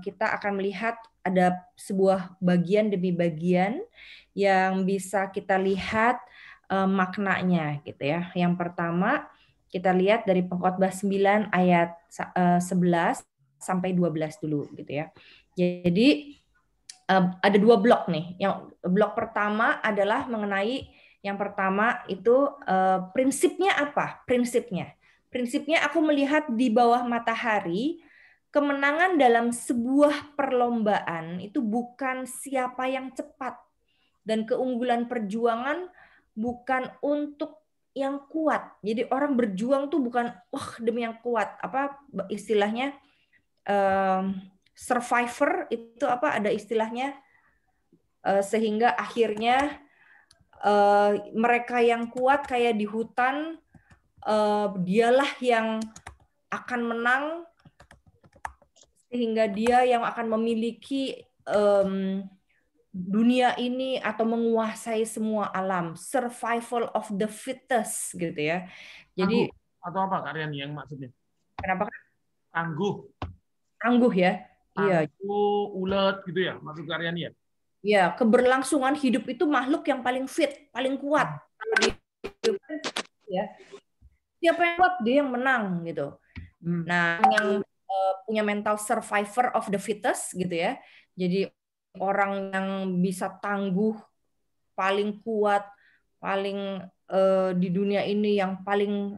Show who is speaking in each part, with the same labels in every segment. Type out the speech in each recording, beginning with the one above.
Speaker 1: kita akan melihat ada sebuah bagian demi bagian yang bisa kita lihat maknanya gitu ya. Yang pertama kita lihat dari Pengkhotbah 9 ayat 11 sampai 12 dulu gitu ya. Jadi ada dua blok nih. Yang blok pertama adalah mengenai yang pertama itu prinsipnya apa? Prinsipnya aku melihat di bawah matahari kemenangan dalam sebuah perlombaan itu bukan siapa yang cepat, dan keunggulan perjuangan bukan untuk yang kuat. Jadi orang berjuang tuh bukan demi yang kuat. Apa istilahnya, survivor itu apa, ada istilahnya, sehingga akhirnya mereka yang kuat kayak di hutan, dialah yang akan menang, sehingga dia yang akan memiliki dunia ini atau menguasai semua alam. Survival of the fittest gitu ya.
Speaker 2: Tangguh
Speaker 1: Jadi
Speaker 2: atau apa Kak Riani yang maksudnya?
Speaker 1: kenapa
Speaker 2: Tangguh,
Speaker 1: tangguh ya? Iya,
Speaker 2: tangguh, ulet gitu ya maksud Kak Riani ya?
Speaker 1: ya, keberlangsungan hidup itu makhluk yang paling fit, paling kuat. Kalau di hidup ya, siapa yang kuat dia yang menang gitu. Nah, yang punya mental survivor of the fittest gitu ya. Jadi orang yang bisa tangguh, paling kuat, paling di dunia ini yang paling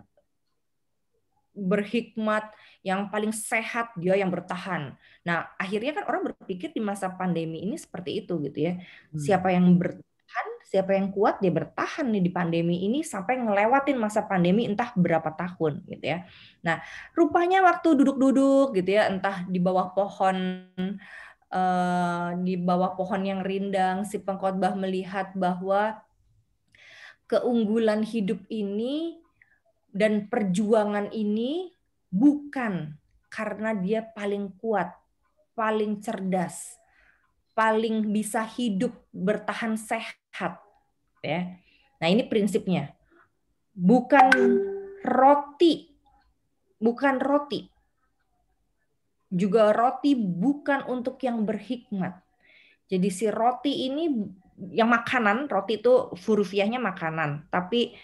Speaker 1: berhikmat, yang paling sehat, dia yang bertahan. Nah, akhirnya kan orang berpikir di masa pandemi ini seperti itu gitu ya. Siapa yang bertahan, siapa yang kuat, dia bertahan nih di pandemi ini sampai ngelewatin masa pandemi entah berapa tahun gitu ya. Nah, rupanya waktu duduk-duduk gitu ya, entah di bawah pohon yang rindang, si pengkhotbah melihat bahwa keunggulan hidup ini dan perjuangan ini bukan karena dia paling kuat, paling cerdas, paling bisa hidup bertahan sehat ya. Nah, ini prinsipnya. Bukan roti, bukan roti. Juga roti bukan untuk yang berhikmat. Jadi si roti ini yang makanan, roti itu hurufiahnya makanan, tapi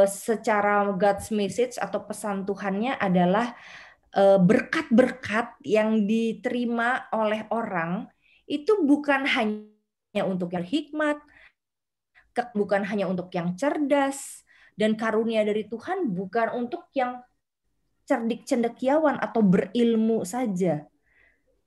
Speaker 1: secara God's message atau pesan Tuhannya adalah berkat-berkat yang diterima oleh orang itu bukan hanya untuk yang hikmat, bukan hanya untuk yang cerdas, dan karunia dari Tuhan bukan untuk yang cerdik cendekiawan atau berilmu saja.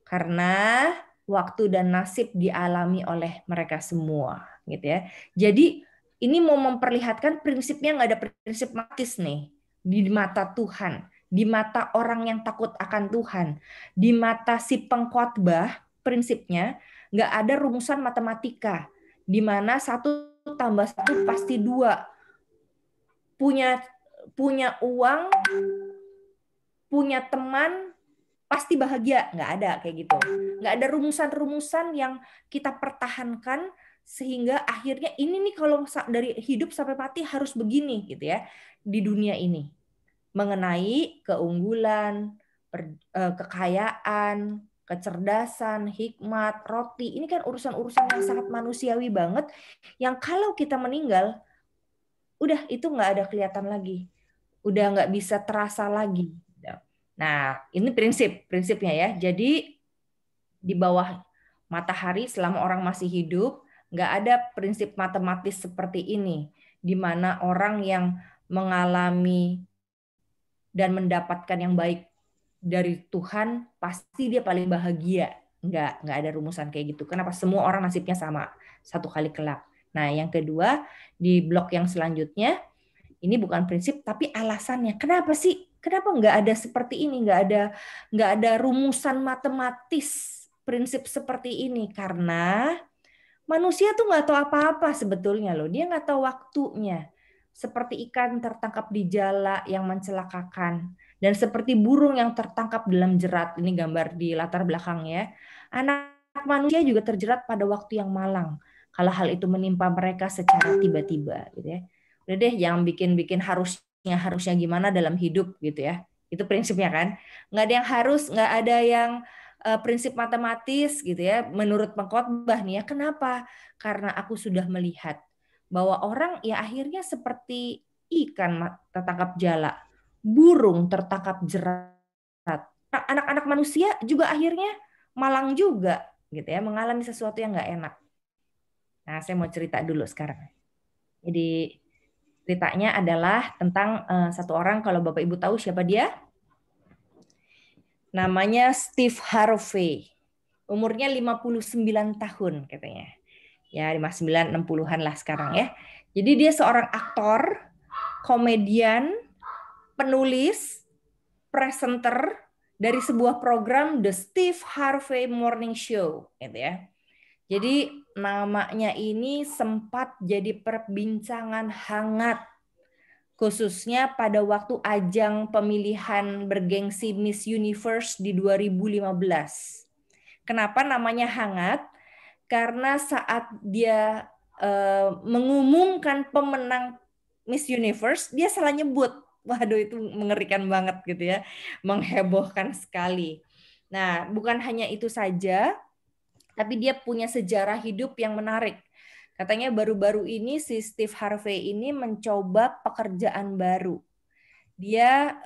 Speaker 1: Karena waktu dan nasib dialami oleh mereka semua, gitu ya. Jadi ini mau memperlihatkan prinsipnya, nggak ada prinsip matis nih di mata Tuhan, di mata orang yang takut akan Tuhan, di mata si pengkhotbah prinsipnya nggak ada rumusan matematika di mana 1+1 pasti 2. Punya uang, punya teman, pasti bahagia. Nggak ada kayak gitu. Nggak ada rumusan-rumusan yang kita pertahankan sehingga akhirnya ini nih kalau dari hidup sampai mati harus begini gitu ya di dunia ini. Mengenai keunggulan, kekayaan, kecerdasan, hikmat, roti. Ini kan urusan-urusan yang sangat manusiawi banget yang kalau kita meninggal udah itu nggak ada kelihatan lagi. Udah nggak bisa terasa lagi. Nah, ini prinsipnya ya. Jadi di bawah matahari selama orang masih hidup, nggak ada prinsip matematis seperti ini, di mana orang yang mengalami dan mendapatkan yang baik dari Tuhan, pasti dia paling bahagia. Nggak ada rumusan kayak gitu. Kenapa? Semua orang nasibnya sama, satu kali kelak. Nah, yang kedua, di blok yang selanjutnya, ini bukan prinsip tapi alasannya. Kenapa sih? Kenapa nggak ada seperti ini? Nggak ada rumusan matematis prinsip seperti ini? Karena manusia tuh nggak tahu apa-apa sebetulnya loh. Dia nggak tahu waktunya. Seperti ikan tertangkap di jala yang mencelakakan. Dan seperti burung yang tertangkap dalam jerat. Ini gambar di latar belakang ya. Anak manusia juga terjerat pada waktu yang malang. Kalau hal itu menimpa mereka secara tiba-tiba. Gitu ya. Udah deh, jangan bikin-bikin harusnya gimana dalam hidup gitu ya. Itu prinsipnya kan. Nggak ada yang harus, nggak ada yang prinsip matematis gitu ya, menurut pengkhotbah nih ya. Kenapa? Karena aku sudah melihat bahwa orang ya akhirnya seperti ikan tertangkap jala, burung tertangkap jerat. Anak-anak manusia juga akhirnya malang juga gitu ya, mengalami sesuatu yang nggak enak. Nah, saya mau cerita dulu sekarang. Jadi ceritanya adalah tentang satu orang, kalau Bapak Ibu tahu siapa dia? Namanya Steve Harvey. Umurnya 59 tahun katanya. Ya, 59 60-an lah sekarang ya. Jadi dia seorang aktor, komedian, penulis, presenter dari sebuah program The Steve Harvey Morning Show gitu ya. Jadi namanya ini sempat jadi perbincangan hangat khususnya pada waktu ajang pemilihan bergengsi Miss Universe di 2015. Kenapa namanya hangat? Karena saat dia mengumumkan pemenang Miss Universe, dia salah nyebut. Waduh, itu mengerikan banget gitu ya, menghebohkan sekali. Nah, bukan hanya itu saja, tapi dia punya sejarah hidup yang menarik. Katanya baru-baru ini si Steve Harvey ini mencoba pekerjaan baru. Dia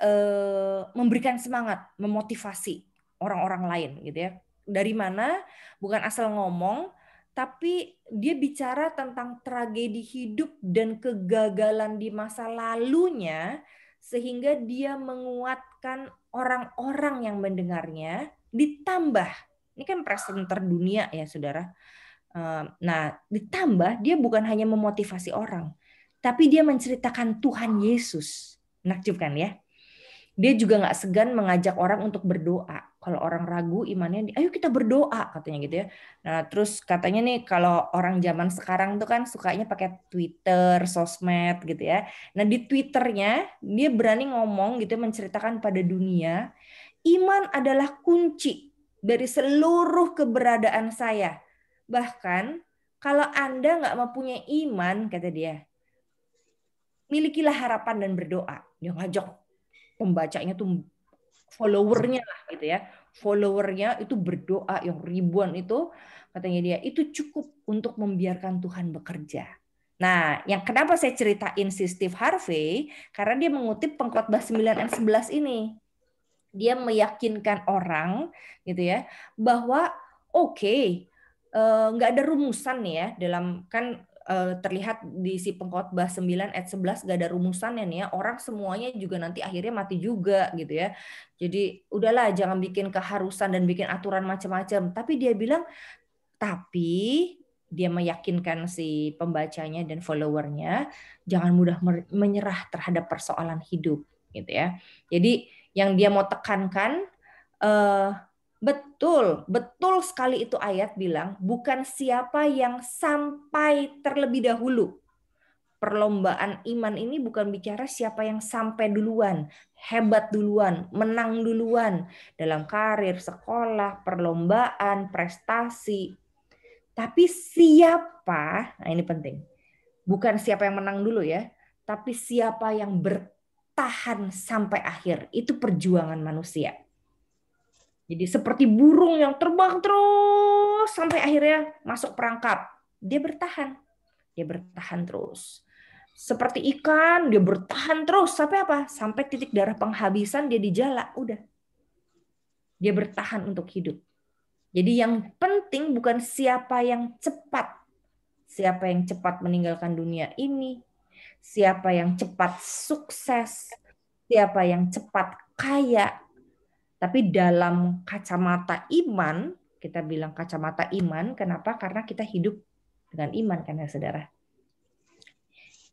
Speaker 1: memberikan semangat, memotivasi orang-orang lain gitu ya. Dari mana? Bukan asal ngomong, tapi dia bicara tentang tragedi hidup dan kegagalan di masa lalunya sehingga dia menguatkan orang-orang yang mendengarnya, ditambah ini kan presenter dunia ya saudara. Nah, ditambah dia bukan hanya memotivasi orang, tapi dia menceritakan Tuhan Yesus. Menakjubkan ya. Dia juga nggak segan mengajak orang untuk berdoa. Kalau orang ragu imannya, ayo kita berdoa katanya gitu ya. Nah, terus katanya nih kalau orang zaman sekarang tuh kan sukanya pakai Twitter, sosmed gitu ya. Nah, di Twitternya dia berani ngomong gitu menceritakan pada dunia, iman adalah kunci dari seluruh keberadaan saya. Bahkan kalau Anda nggak mempunyai iman, kata dia, milikilah harapan dan berdoa. Dia ngajak pembacanya tuh followernya lah gitu ya. Followernya itu berdoa yang ribuan itu, katanya dia, itu cukup untuk membiarkan Tuhan bekerja. Nah, yang kenapa saya ceritain si Steve Harvey, karena dia mengutip Pengkhotbah 9 ayat 11 ini. Dia meyakinkan orang gitu ya bahwa oke, nggak ada rumusan nih ya dalam kan terlihat di si Pengkhotbah 9 ayat 11 nggak ada rumusannya nih ya, orang semuanya juga nanti akhirnya mati juga gitu ya. Jadi udahlah jangan bikin keharusan dan bikin aturan macam-macam, tapi dia bilang tapi dia meyakinkan si pembacanya dan followernya jangan mudah menyerah terhadap persoalan hidup gitu ya. Jadi yang dia mau tekankan betul, betul sekali itu ayat bilang bukan siapa yang sampai terlebih dahulu. Perlombaan iman ini bukan bicara siapa yang sampai duluan, hebat duluan, menang duluan dalam karir, sekolah, perlombaan, prestasi. Tapi siapa, nah ini penting, bukan siapa yang menang dulu ya, tapi siapa yang bertahan sampai akhir. Itu perjuangan manusia. Jadi seperti burung yang terbang terus sampai akhirnya masuk perangkap. Dia bertahan. Dia bertahan terus. Seperti ikan, dia bertahan terus. Sampai apa? Sampai titik darah penghabisan dia dijala. Udah. Dia bertahan untuk hidup. Jadi yang penting bukan siapa yang cepat. Siapa yang cepat meninggalkan dunia ini. Siapa yang cepat sukses. Siapa yang cepat kaya. Tapi dalam kacamata iman, kita bilang kacamata iman, kenapa? Karena kita hidup dengan iman kan ya saudara.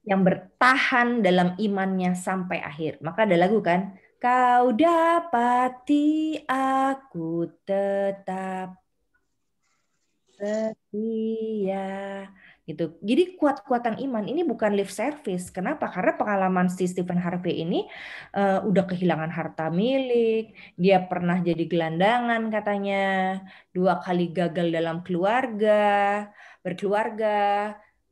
Speaker 1: Yang bertahan dalam imannya sampai akhir. Maka ada lagu kan, kau dapati aku tetap setia. Gitu. Jadi kuat-kuatan iman ini bukan lip service. Kenapa? Karena pengalaman si Stephen Harvey ini udah kehilangan harta milik, dia pernah jadi gelandangan katanya, 2 kali gagal dalam berkeluarga,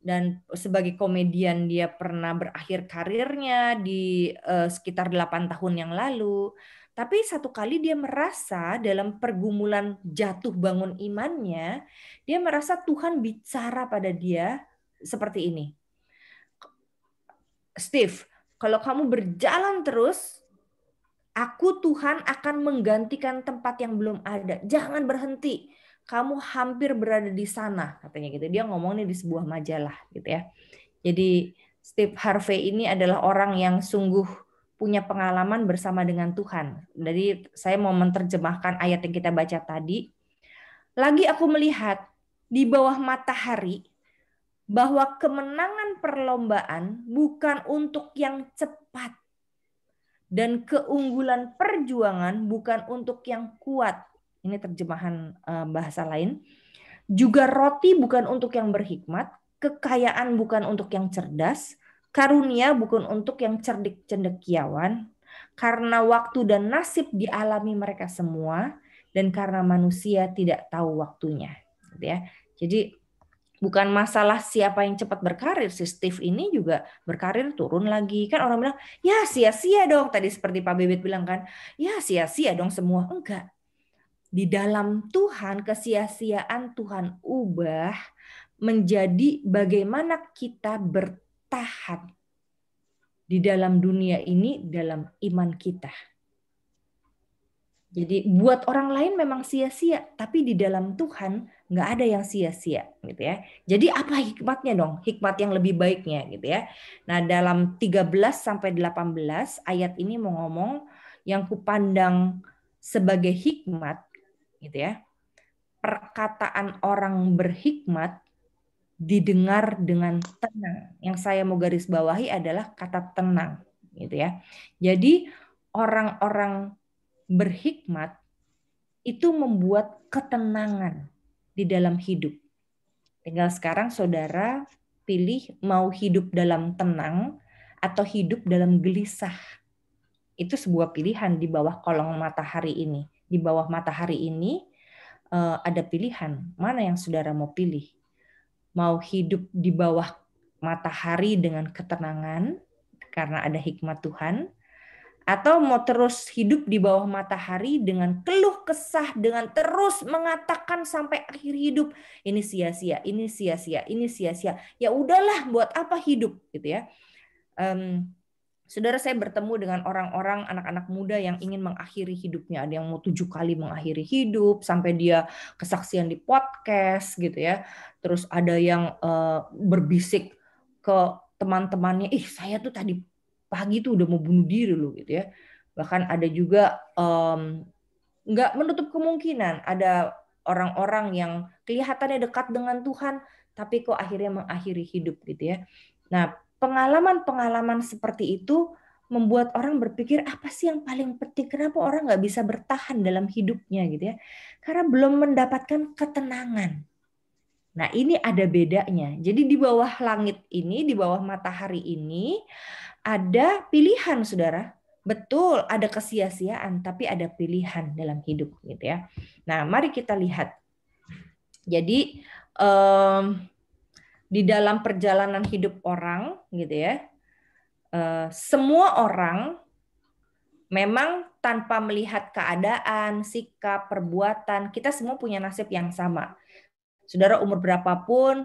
Speaker 1: dan sebagai komedian dia pernah berakhir karirnya di sekitar 8 tahun yang lalu. Tapi satu kali dia merasa dalam pergumulan jatuh bangun imannya, dia merasa Tuhan bicara pada dia seperti ini. Steve, kalau kamu berjalan terus, aku Tuhan akan menggantikan tempat yang belum ada. Jangan berhenti. Kamu hampir berada di sana, katanya gitu. Dia ngomongnya di sebuah majalah gitu ya. Jadi Steve Harvey ini adalah orang yang sungguh punya pengalaman bersama dengan Tuhan. Jadi saya mau menerjemahkan ayat yang kita baca tadi. Lagi aku melihat di bawah matahari bahwa kemenangan perlombaan bukan untuk yang cepat dan keunggulan perjuangan bukan untuk yang kuat. Ini terjemahan bahasa lain. Juga roti bukan untuk yang berhikmat, kekayaan bukan untuk yang cerdas, karunia bukan untuk yang cerdik cendekiawan, karena waktu dan nasib dialami mereka semua, dan karena manusia tidak tahu waktunya. Gitu ya. Jadi bukan masalah siapa yang cepat berkarir. Si Steve ini juga berkarir turun lagi. Kan orang bilang, ya sia-sia dong. Tadi seperti Pak Bebet bilang kan, ya sia-sia dong semua. Enggak. Di dalam Tuhan, kesia-siaan Tuhan ubah menjadi bagaimana kita bertahan di dalam dunia ini dalam iman kita. Jadi buat orang lain memang sia-sia, tapi di dalam Tuhan nggak ada yang sia-sia, gitu ya. Jadi apa hikmatnya dong? Hikmat yang lebih baiknya, gitu ya. Nah, dalam 13 sampai 18 ayat ini mau ngomong yang kupandang sebagai hikmat, gitu ya. Perkataan orang berhikmat didengar dengan tenang. Yang saya mau garis bawahi adalah kata tenang, gitu ya. Jadi orang-orang berhikmat itu membuat ketenangan di dalam hidup. Tinggal sekarang saudara pilih mau hidup dalam tenang atau hidup dalam gelisah. Itu sebuah pilihan di bawah kolong matahari ini. Di bawah matahari ini ada pilihan. Mana yang saudara mau pilih? Mau hidup di bawah matahari dengan ketenangan karena ada hikmat Tuhan, atau mau terus hidup di bawah matahari dengan keluh kesah, dengan terus mengatakan sampai akhir hidup, ini sia-sia, ini sia-sia, ini sia-sia. Ya udahlah, buat apa hidup, gitu ya. Saudara, saya bertemu dengan orang-orang, anak-anak muda yang ingin mengakhiri hidupnya. Ada yang mau 7 kali mengakhiri hidup, sampai dia kesaksian di podcast, gitu ya. Terus ada yang berbisik ke teman-temannya, saya tuh tadi pagi tuh udah mau bunuh diri loh, gitu ya. Bahkan ada juga nggak menutup kemungkinan ada orang-orang yang kelihatannya dekat dengan Tuhan, tapi kok akhirnya mengakhiri hidup, gitu ya. Nah, pengalaman-pengalaman seperti itu membuat orang berpikir, apa sih yang paling penting? Kenapa orang nggak bisa bertahan dalam hidupnya, gitu ya? Karena belum mendapatkan ketenangan. Nah, ini ada bedanya. Jadi di bawah langit ini, di bawah matahari ini, ada pilihan, saudara. Betul, ada kesia-siaan, tapi ada pilihan dalam hidup, gitu ya. Nah, mari kita lihat. Jadi di dalam perjalanan hidup orang, gitu ya, semua orang memang tanpa melihat keadaan, sikap, perbuatan, kita semua punya nasib yang sama. Saudara umur berapapun,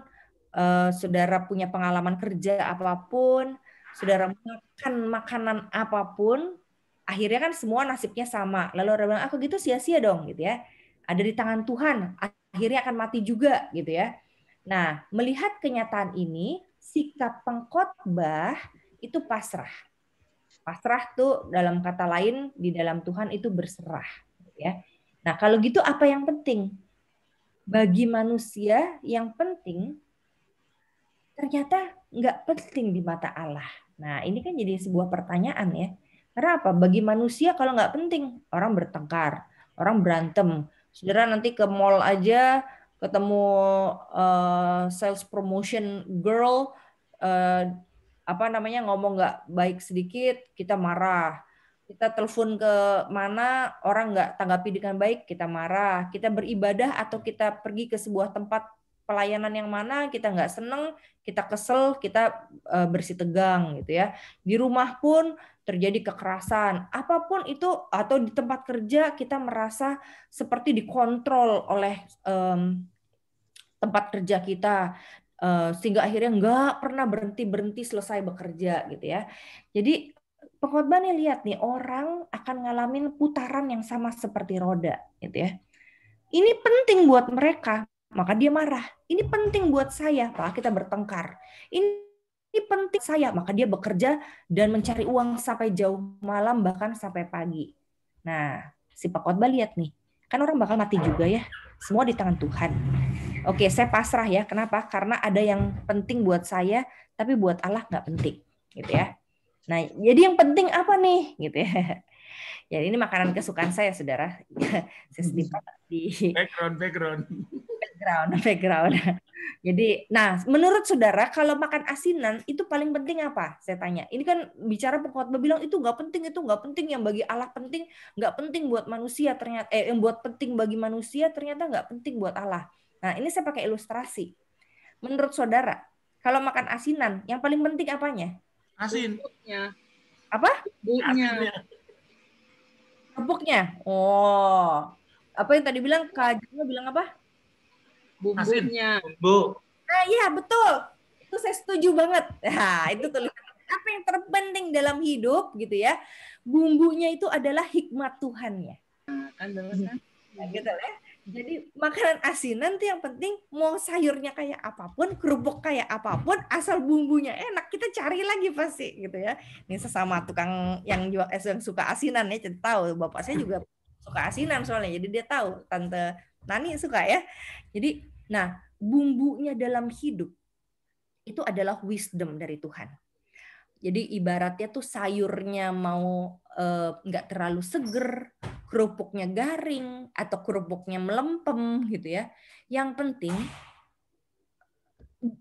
Speaker 1: saudara punya pengalaman kerja apapun, saudara makan makanan apapun, akhirnya kan semua nasibnya sama. Lalu orang bilang, aku gitu sia-sia dong, gitu ya. Ada di tangan Tuhan, akhirnya akan mati juga, gitu ya. Nah, melihat kenyataan ini, sikap pengkhotbah itu pasrah. Pasrah tuh dalam kata lain di dalam Tuhan itu berserah, gitu ya. Nah, kalau gitu apa yang penting? Bagi manusia yang penting ternyata nggak penting di mata Allah. Nah, ini kan jadi sebuah pertanyaan ya. Karena apa? Bagi manusia kalau nggak penting, orang bertengkar, orang berantem. Saudara nanti ke mall aja ketemu sales promotion girl, ngomong nggak baik sedikit, kita marah. Kita telepon ke mana, orang nggak tanggapi dengan baik, kita marah. Kita beribadah atau kita pergi ke sebuah tempat pelayanan yang mana kita nggak seneng, kita kesel, kita bersitegang gitu ya. Di rumah pun terjadi kekerasan, apapun itu, atau di tempat kerja kita merasa seperti dikontrol oleh tempat kerja kita, sehingga akhirnya nggak pernah berhenti selesai bekerja gitu ya. Jadi pengkhotbah nih, lihat nih, orang akan ngalamin putaran yang sama seperti roda gitu ya. Ini penting buat mereka, maka dia marah. Ini penting buat saya, maka kita bertengkar. Ini penting saya, maka dia bekerja dan mencari uang sampai jauh malam, bahkan sampai pagi. Nah, si pengkhotbah lihat nih, kan orang bakal mati juga ya. Semua di tangan Tuhan. Oke, saya pasrah ya. Kenapa? Karena ada yang penting buat saya, tapi buat Allah nggak penting, gitu ya. Nah, jadi yang penting apa nih, gitu ya. Jadi ini makanan kesukaan saya, saudara. Saya selipkan di
Speaker 2: Background.
Speaker 1: background. Jadi, nah, menurut saudara, kalau makan asinan itu paling penting apa? Saya tanya. Ini kan bicara pengkhotbah bilang itu nggak penting, yang bagi Allah penting, nggak penting buat manusia ternyata. Yang buat penting bagi manusia ternyata nggak penting buat Allah. Nah, ini saya pakai ilustrasi. Menurut saudara, kalau makan asinan, yang paling penting apanya?
Speaker 2: Asin.
Speaker 1: Apa? Kerupuknya. Oh. Apa yang tadi bilang? Kak Jana bilang apa?
Speaker 3: Bumbunya.
Speaker 2: Bumbu.
Speaker 1: Nah, iya betul. Itu saya setuju banget. Nah, itu tulisan. Apa yang terpenting dalam hidup gitu ya? Bumbunya itu adalah hikmat Tuhannya. Nah, gitu ya. Jadi makanan asinan tuh yang penting, mau sayurnya kayak apapun, kerupuk kayak apapun, asal bumbunya enak, kita cari lagi pasti gitu ya. Ini sesama tukang yang jual yang suka asinan ya, jadi tahu bapak saya juga suka asinan soalnya, jadi dia tahu tante Nani suka ya. Jadi, nah, bumbunya dalam hidup itu adalah wisdom dari Tuhan. Jadi ibaratnya tuh sayurnya mau nggak terlalu seger, kerupuknya garing, atau kerupuknya melempem gitu ya. Yang penting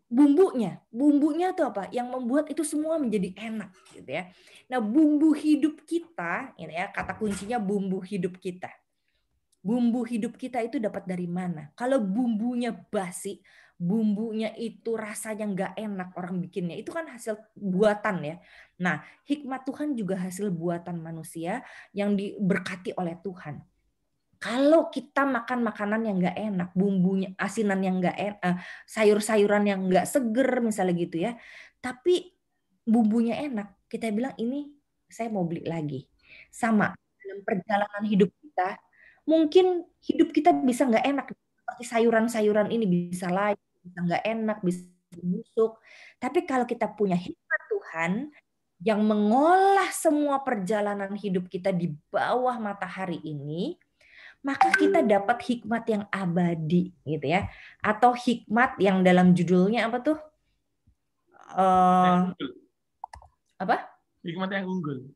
Speaker 1: bumbunya tuh apa? Yang membuat itu semua menjadi enak gitu ya. Nah, bumbu hidup kita, ini ya, kata kuncinya bumbu hidup kita. Bumbu hidup kita itu dapat dari mana? Kalau bumbunya basi, bumbunya itu rasanya nggak enak orang bikinnya, itu kan hasil buatan ya. Nah, hikmat Tuhan juga hasil buatan manusia yang diberkati oleh Tuhan. Kalau kita makan makanan yang nggak enak, bumbunya asinan yang nggak enak, sayur-sayuran yang nggak seger misalnya gitu ya, tapi bumbunya enak, kita bilang ini saya mau beli lagi. Sama dalam perjalanan hidup kita, mungkin hidup kita bisa nggak enak, seperti sayuran-sayuran ini bisa layu, bisa nggak enak, bisa busuk. Tapi kalau kita punya hikmat Tuhan yang mengolah semua perjalanan hidup kita di bawah matahari ini, maka kita dapat hikmat yang abadi gitu ya. Atau hikmat yang dalam judulnya apa tuh? Apa?
Speaker 2: Hikmat yang unggul.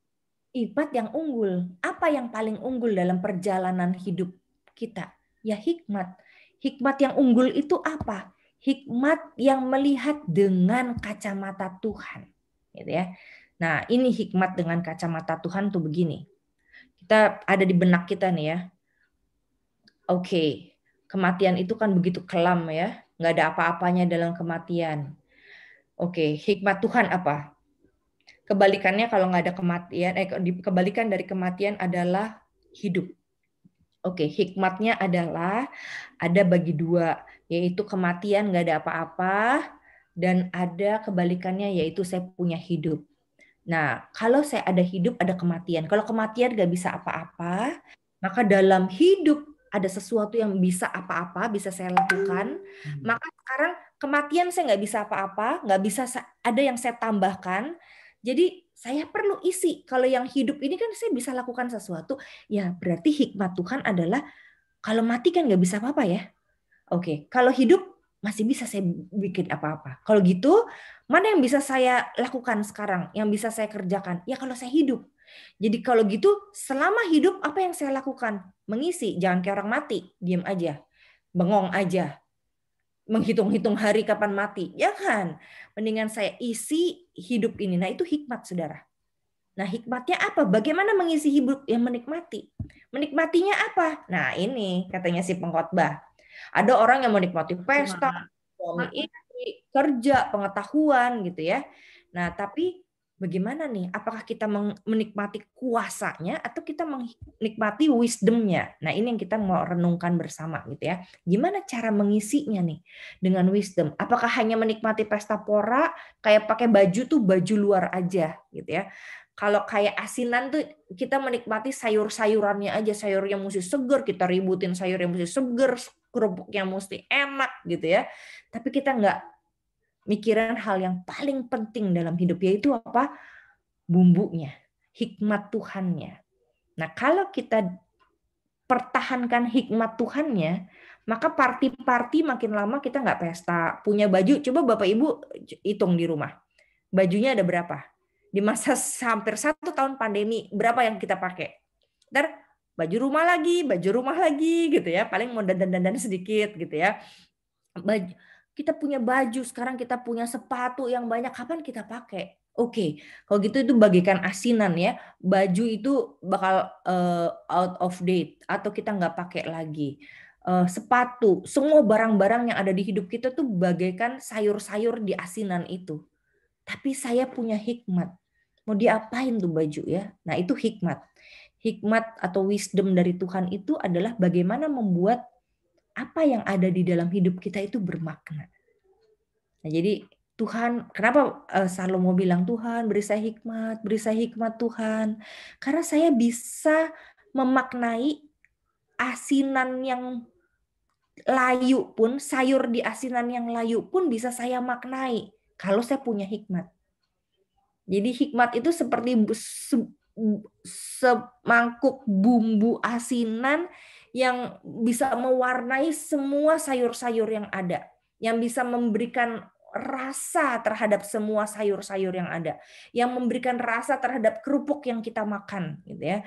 Speaker 1: Hikmat yang unggul. Apa yang paling unggul dalam perjalanan hidup kita? Ya hikmat. Hikmat yang unggul itu apa? Hikmat yang melihat dengan kacamata Tuhan. Gitu ya. Nah, ini hikmat dengan kacamata Tuhan tuh begini. Kita ada di benak kita nih ya. Oke, kematian itu kan begitu kelam ya. Nggak ada apa-apanya dalam kematian. Oke, hikmat Tuhan apa? Kebalikannya kalau nggak ada kematian, kebalikan dari kematian adalah hidup. Oke, hikmatnya adalah ada bagi dua, yaitu kematian nggak ada apa-apa, dan ada kebalikannya yaitu saya punya hidup. Nah, kalau saya ada hidup, ada kematian. Kalau kematian nggak bisa apa-apa, maka dalam hidup ada sesuatu yang bisa apa-apa, bisa saya lakukan. Maka sekarang kematian saya nggak bisa apa-apa, nggak bisa ada yang saya tambahkan. Jadi saya perlu isi. Kalau yang hidup ini kan saya bisa lakukan sesuatu, ya berarti hikmat Tuhan adalah kalau mati kan nggak bisa apa-apa ya. Oke, kalau hidup masih bisa saya bikin apa-apa. Kalau gitu, mana yang bisa saya lakukan sekarang? Yang bisa saya kerjakan? Ya kalau saya hidup. Jadi kalau gitu, selama hidup apa yang saya lakukan? Mengisi, jangan kayak orang mati, diam aja, bengong aja, menghitung-hitung hari kapan mati, ya kan? Mendingan saya isi hidup ini. Nah itu hikmat, saudara. Nah hikmatnya apa? Bagaimana mengisi hidup yang menikmati? Menikmatinya apa? Nah ini katanya si pengkhotbah. Ada orang yang menikmati pesta, suami istri, kerja, pengetahuan gitu ya. Nah, tapi bagaimana nih? Apakah kita menikmati kuasanya atau kita menikmati wisdom-nya? Nah, ini yang kita mau renungkan bersama gitu ya. Gimana cara mengisinya nih dengan wisdom? Apakah hanya menikmati pesta pora, kayak pakai baju tuh baju luar aja gitu ya? Kalau kayak asinan tuh kita menikmati sayur-sayurannya aja, sayur yang mesti seger, kita ributin sayur yang mesti seger, kerupuk yang mesti enak gitu ya. Tapi kita nggak mikirin hal yang paling penting dalam hidup, yaitu apa? Bumbunya, hikmat Tuhannya. Nah, kalau kita pertahankan hikmat Tuhannya, maka party-party makin lama kita nggak pesta. Punya baju, coba Bapak Ibu hitung di rumah. Bajunya ada berapa? Di masa hampir 1 tahun pandemi, berapa yang kita pakai? Ntar baju rumah lagi gitu ya. Paling mau dandan-dandan sedikit gitu ya. Kita punya baju, sekarang kita punya sepatu yang banyak, kapan kita pakai? Oke, kalau gitu itu bagikan asinan ya. Baju itu bakal out of date atau kita nggak pakai lagi. Sepatu, semua barang-barang yang ada di hidup kita tuh bagaikan sayur-sayur di asinan itu. Tapi saya punya hikmat. Mau diapain tuh baju ya? Nah, itu hikmat. Hikmat atau wisdom dari Tuhan itu adalah bagaimana membuat apa yang ada di dalam hidup kita itu bermakna. Nah, jadi Tuhan, kenapa Salomo bilang, Tuhan beri saya hikmat Tuhan. Karena saya bisa memaknai asinan yang layu pun, sayur di asinan yang layu pun bisa saya maknai kalau saya punya hikmat. Jadi hikmat itu seperti semangkuk bumbu asinan yang bisa mewarnai semua sayur-sayur yang ada, yang bisa memberikan rasa terhadap semua sayur-sayur yang ada, yang memberikan rasa terhadap kerupuk yang kita makan, gitu ya.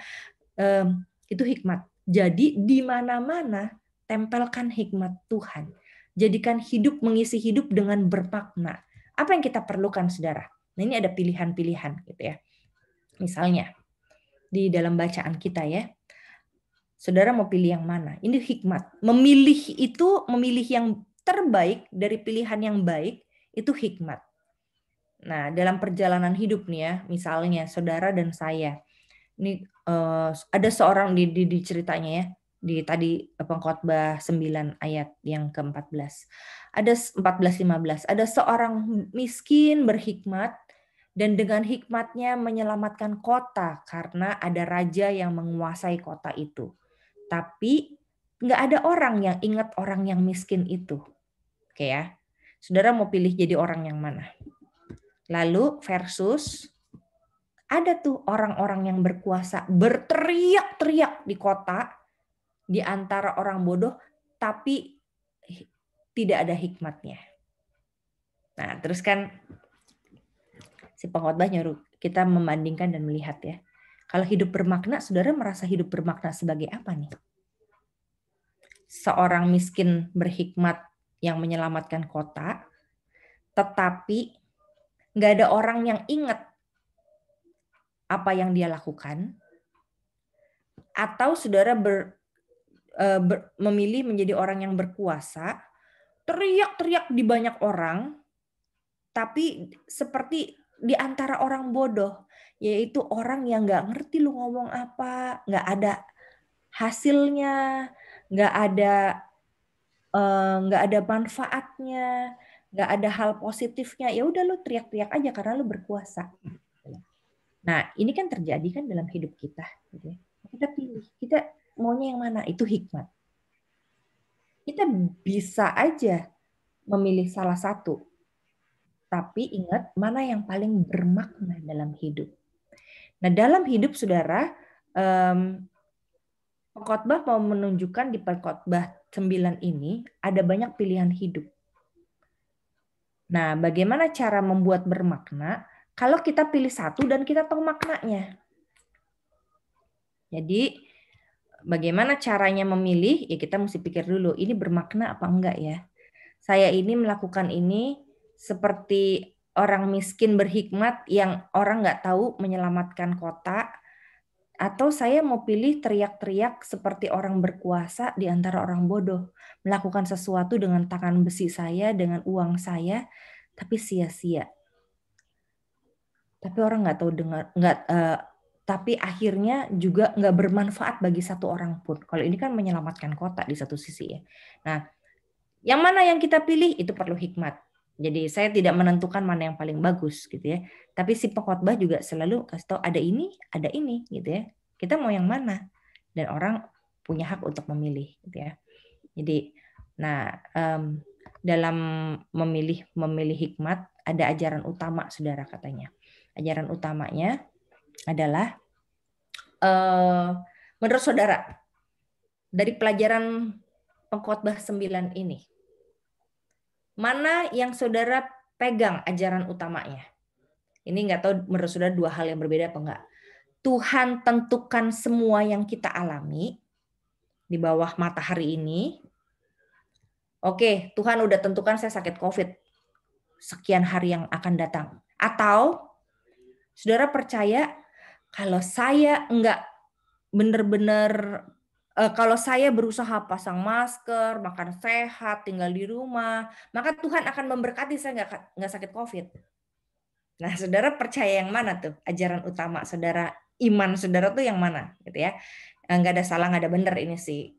Speaker 1: Itu hikmat. Jadi di mana-mana tempelkan hikmat Tuhan. Jadikan hidup, mengisi hidup dengan bermakna. Apa yang kita perlukan, saudara? Nah, ini ada pilihan-pilihan, gitu ya. Misalnya di dalam bacaan kita ya, saudara mau pilih yang mana? Ini hikmat. Memilih itu, memilih yang terbaik dari pilihan yang baik, itu hikmat. Nah, dalam perjalanan hidup nih ya, misalnya saudara dan saya, ini ada seorang di ceritanya ya, di tadi Pengkhotbah 9 ayat yang ke-14. Ada 14-15, ada seorang miskin berhikmat dan dengan hikmatnya menyelamatkan kota karena ada raja yang menguasai kota itu. Tapi nggak ada orang yang ingat orang yang miskin itu. Oke ya. Saudara mau pilih jadi orang yang mana? Lalu versus ada tuh orang-orang yang berkuasa berteriak-teriak di kota di antara orang bodoh tapi tidak ada hikmatnya. Nah, terus kan si pengkhotbah nyuruh kita membandingkan dan melihat ya. Kalau hidup bermakna, saudara merasa hidup bermakna sebagai apa nih? Seorang miskin berhikmat yang menyelamatkan kota, tetapi nggak ada orang yang ingat apa yang dia lakukan, atau saudara memilih menjadi orang yang berkuasa, teriak-teriak di banyak orang, tapi seperti di antara orang bodoh, yaitu orang yang nggak ngerti lu ngomong apa, nggak ada hasilnya, nggak ada manfaatnya, nggak ada hal positifnya. Ya udah lu teriak-teriak aja karena lu berkuasa. Nah, ini kan terjadi kan dalam hidup kita. Kita pilih, kita maunya yang mana? Itu hikmat. Kita bisa aja memilih salah satu. Tapi ingat mana yang paling bermakna dalam hidup. Nah, dalam hidup saudara, pengkhotbah mau menunjukkan di Pengkhotbah 9 ini ada banyak pilihan hidup. Nah, bagaimana cara membuat bermakna kalau kita pilih satu dan kita tahu maknanya? Jadi, bagaimana caranya memilih? Ya kita mesti pikir dulu, ini bermakna apa enggak ya? Saya ini melakukan ini seperti orang miskin berhikmat yang orang nggak tahu menyelamatkan kota. Atau saya mau pilih teriak-teriak seperti orang berkuasa di antara orang bodoh, melakukan sesuatu dengan tangan besi saya, dengan uang saya, tapi sia-sia. Tapi orang nggak tahu dengar, tapi akhirnya juga nggak bermanfaat bagi satu orang pun. Kalau ini kan menyelamatkan kota di satu sisi ya. Nah, yang mana yang kita pilih itu perlu hikmat. Jadi saya tidak menentukan mana yang paling bagus gitu ya. Tapi si pengkhotbah juga selalu kasih tahu ada ini gitu ya. Kita mau yang mana? Dan orang punya hak untuk memilih gitu ya. Jadi, nah dalam memilih hikmat ada ajaran utama, saudara, katanya. Ajaran utamanya adalah menurut saudara dari pelajaran pengkhotbah 9 ini, mana yang saudara pegang ajaran utamanya? Ini nggak tahu menurut saudara dua hal yang berbeda apa enggak. Tuhan tentukan semua yang kita alami di bawah matahari ini. Oke, Tuhan udah tentukan saya sakit COVID sekian hari yang akan datang. Atau saudara percaya kalau saya enggak benar-benar, kalau saya berusaha pasang masker, makan sehat, tinggal di rumah, maka Tuhan akan memberkati saya nggak sakit COVID. Nah, saudara percaya yang mana tuh? Ajaran utama saudara, iman saudara tuh yang mana? Gitu ya. Nggak ada salah, nggak ada benar ini sih.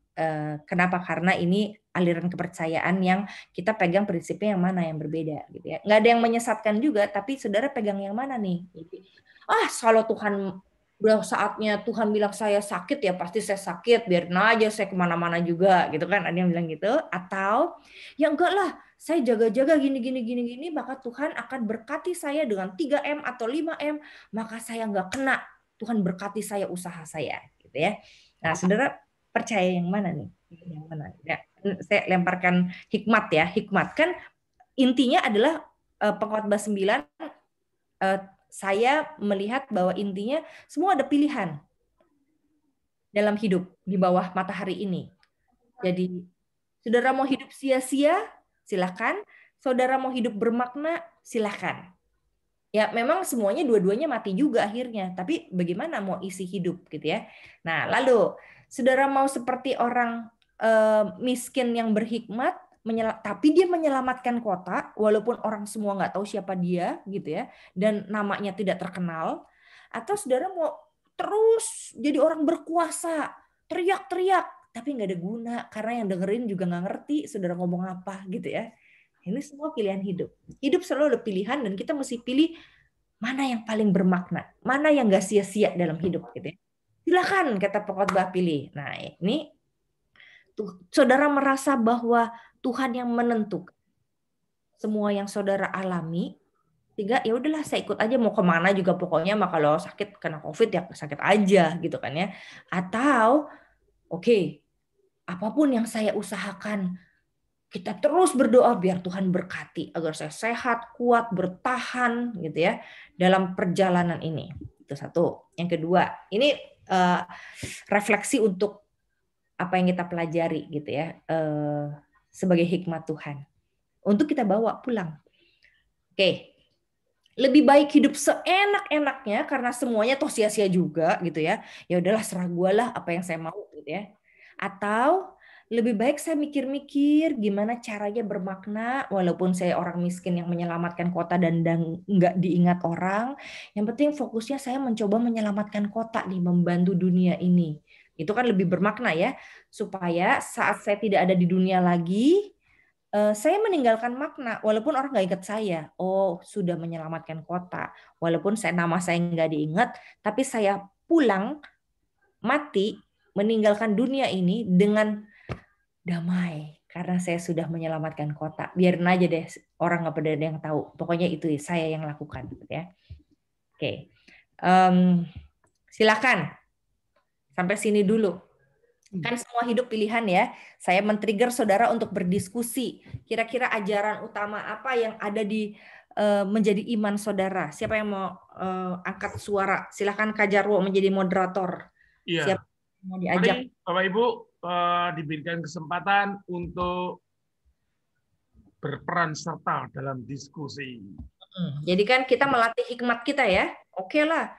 Speaker 1: Kenapa? Karena ini aliran kepercayaan yang kita pegang prinsipnya yang mana yang berbeda. Gitu ya. Nggak ada yang menyesatkan juga, tapi saudara pegang yang mana nih? Kalau Tuhan udah saatnya Tuhan bilang saya sakit, ya pasti saya sakit, biarin aja saya kemana-mana juga, gitu kan, ada yang bilang gitu. Atau ya enggak lah, saya jaga-jaga gini, maka Tuhan akan berkati saya dengan 3M atau 5M, maka saya enggak kena, Tuhan berkati saya usaha saya, gitu ya. Nah, saudara percaya yang mana nih? Yang mana? Ya, saya lemparkan hikmat ya, hikmat kan intinya adalah pengkhotbah 9, saya melihat bahwa intinya semua ada pilihan dalam hidup di bawah matahari ini. Jadi, saudara mau hidup sia-sia, silakan. Saudara mau hidup bermakna, silakan. Ya, memang semuanya dua-duanya mati juga akhirnya. Tapi bagaimana mau isi hidup gitu ya. Nah, lalu saudara mau seperti orang miskin yang berhikmat, tapi dia menyelamatkan kota, walaupun orang semua nggak tahu siapa dia gitu ya, dan namanya tidak terkenal. Atau saudara mau terus jadi orang berkuasa, teriak-teriak, tapi nggak ada guna karena yang dengerin juga nggak ngerti saudara ngomong apa gitu ya. Ini semua pilihan hidup. Hidup selalu ada pilihan dan kita mesti pilih mana yang paling bermakna, mana yang nggak sia-sia dalam hidup gitu ya. Silakan kata pengkhotbah pilih. Nah, ini saudara merasa bahwa Tuhan yang menentukan semua yang saudara alami, sehingga ya udahlah saya ikut aja mau kemana juga pokoknya, mah kalau sakit kena COVID ya sakit aja gitu kan ya. Atau oke, apapun yang saya usahakan, kita terus berdoa biar Tuhan berkati agar saya sehat, kuat, bertahan gitu ya dalam perjalanan ini. Itu satu. Yang kedua, ini refleksi untuk apa yang kita pelajari gitu ya sebagai hikmat Tuhan untuk kita bawa pulang. Oke. Lebih baik hidup seenak-enaknya karena semuanya toh sia-sia juga gitu ya. Ya udahlah serah gue lah apa yang saya mau gitu ya. Atau lebih baik saya mikir-mikir gimana caranya bermakna walaupun saya orang miskin yang menyelamatkan kota dan nggak diingat orang. Yang penting fokusnya saya mencoba menyelamatkan kota nih, membantu dunia ini. Itu kan lebih bermakna ya. Supaya saat saya tidak ada di dunia lagi, saya meninggalkan makna walaupun orang nggak ingat saya. Oh, sudah menyelamatkan kota. Walaupun nama saya nggak diingat, tapi saya pulang mati meninggalkan dunia ini dengan damai karena saya sudah menyelamatkan kota. Biarin aja deh orang nggak pada yang tahu. Pokoknya itu saya yang lakukan, ya. Oke, silakan sampai sini dulu. Kan semua hidup pilihan ya. Saya men-trigger saudara untuk berdiskusi. Kira-kira ajaran utama apa yang ada di menjadi iman saudara? Siapa yang mau angkat suara? Silakan Kak Jarwo menjadi moderator.
Speaker 2: Iya.
Speaker 1: Siapa yang mau diajak?
Speaker 2: Mari Bapak Ibu diberikan kesempatan untuk berperan serta dalam diskusi.
Speaker 1: Jadi kan kita melatih hikmat kita ya. Oke lah.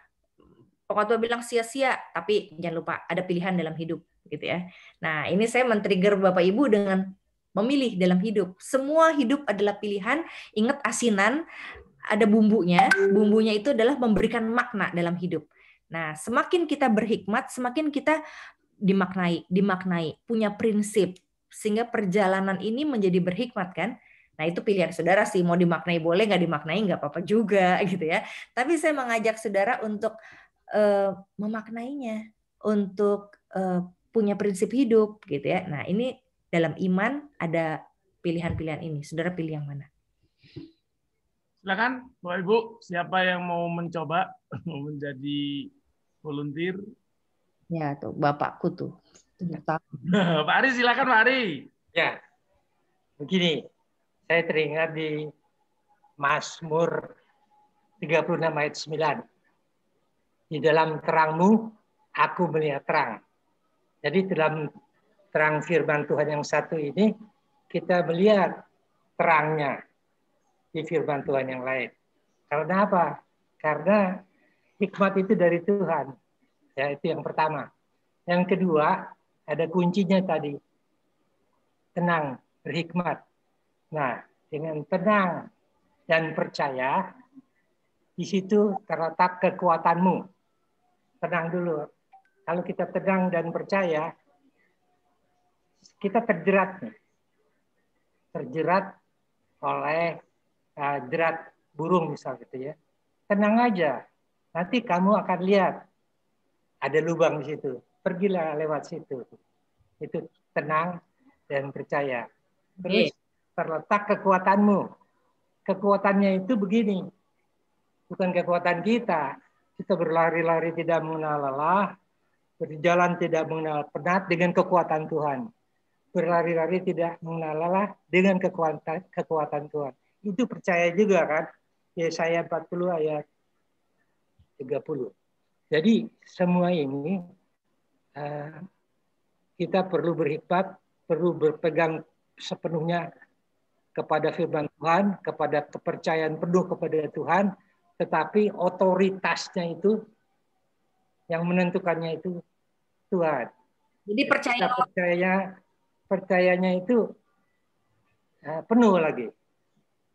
Speaker 1: Orang tua bilang sia-sia, tapi jangan lupa ada pilihan dalam hidup, gitu ya. Nah, ini saya men-trigger Bapak Ibu dengan memilih dalam hidup. Semua hidup adalah pilihan. Ingat asinan, ada bumbunya. Bumbunya itu adalah memberikan makna dalam hidup. Nah, semakin kita berhikmat, semakin kita dimaknai, punya prinsip. Sehingga perjalanan ini menjadi berhikmat kan. Nah, itu pilihan saudara sih. Mau dimaknai boleh, nggak dimaknai nggak apa-apa juga, gitu ya. Tapi saya mengajak saudara untuk memaknainya, untuk punya prinsip hidup gitu ya. Nah, ini dalam iman ada pilihan-pilihan ini. Saudara pilih yang mana?
Speaker 2: Silakan Bapak Ibu, siapa yang mau mencoba menjadi volunteer?
Speaker 1: Ya, tuh Bapakku tuh.
Speaker 2: Pak Ari, silakan Pak Ari.
Speaker 4: Ya, begini, saya teringat di Mazmur 36 ayat 9. Di dalam terangmu, aku melihat terang. Jadi dalam terang firman Tuhan yang satu ini, kita melihat terangnya di firman Tuhan yang lain. Karena apa? Karena hikmat itu dari Tuhan. Ya, itu yang pertama. Yang kedua, ada kuncinya tadi. Tenang, berhikmat. Nah, dengan tenang dan percaya, di situ terletak kekuatanmu. Tenang dulu. Kalau kita tenang dan percaya, kita terjerat nih. Terjerat oleh jerat burung misal gitu ya. Tenang aja. Nanti kamu akan lihat ada lubang di situ. Pergilah lewat situ. Itu tenang dan percaya. Terus terletak kekuatanmu. Kekuatannya itu begini. Bukan kekuatan kita. Kita berlari-lari tidak mengenal lelah, berjalan tidak mengenal penat dengan kekuatan Tuhan. Berlari-lari tidak mengenal lelah dengan kekuatan Tuhan. Itu percaya juga kan? Yesaya 40 ayat 30. Jadi semua ini kita perlu berhikmat, perlu berpegang sepenuhnya kepada firman Tuhan, kepada kepercayaan penuh kepada Tuhan, tetapi otoritasnya itu, yang menentukannya itu Tuhan.
Speaker 1: Jadi
Speaker 4: percayanya itu penuh lagi.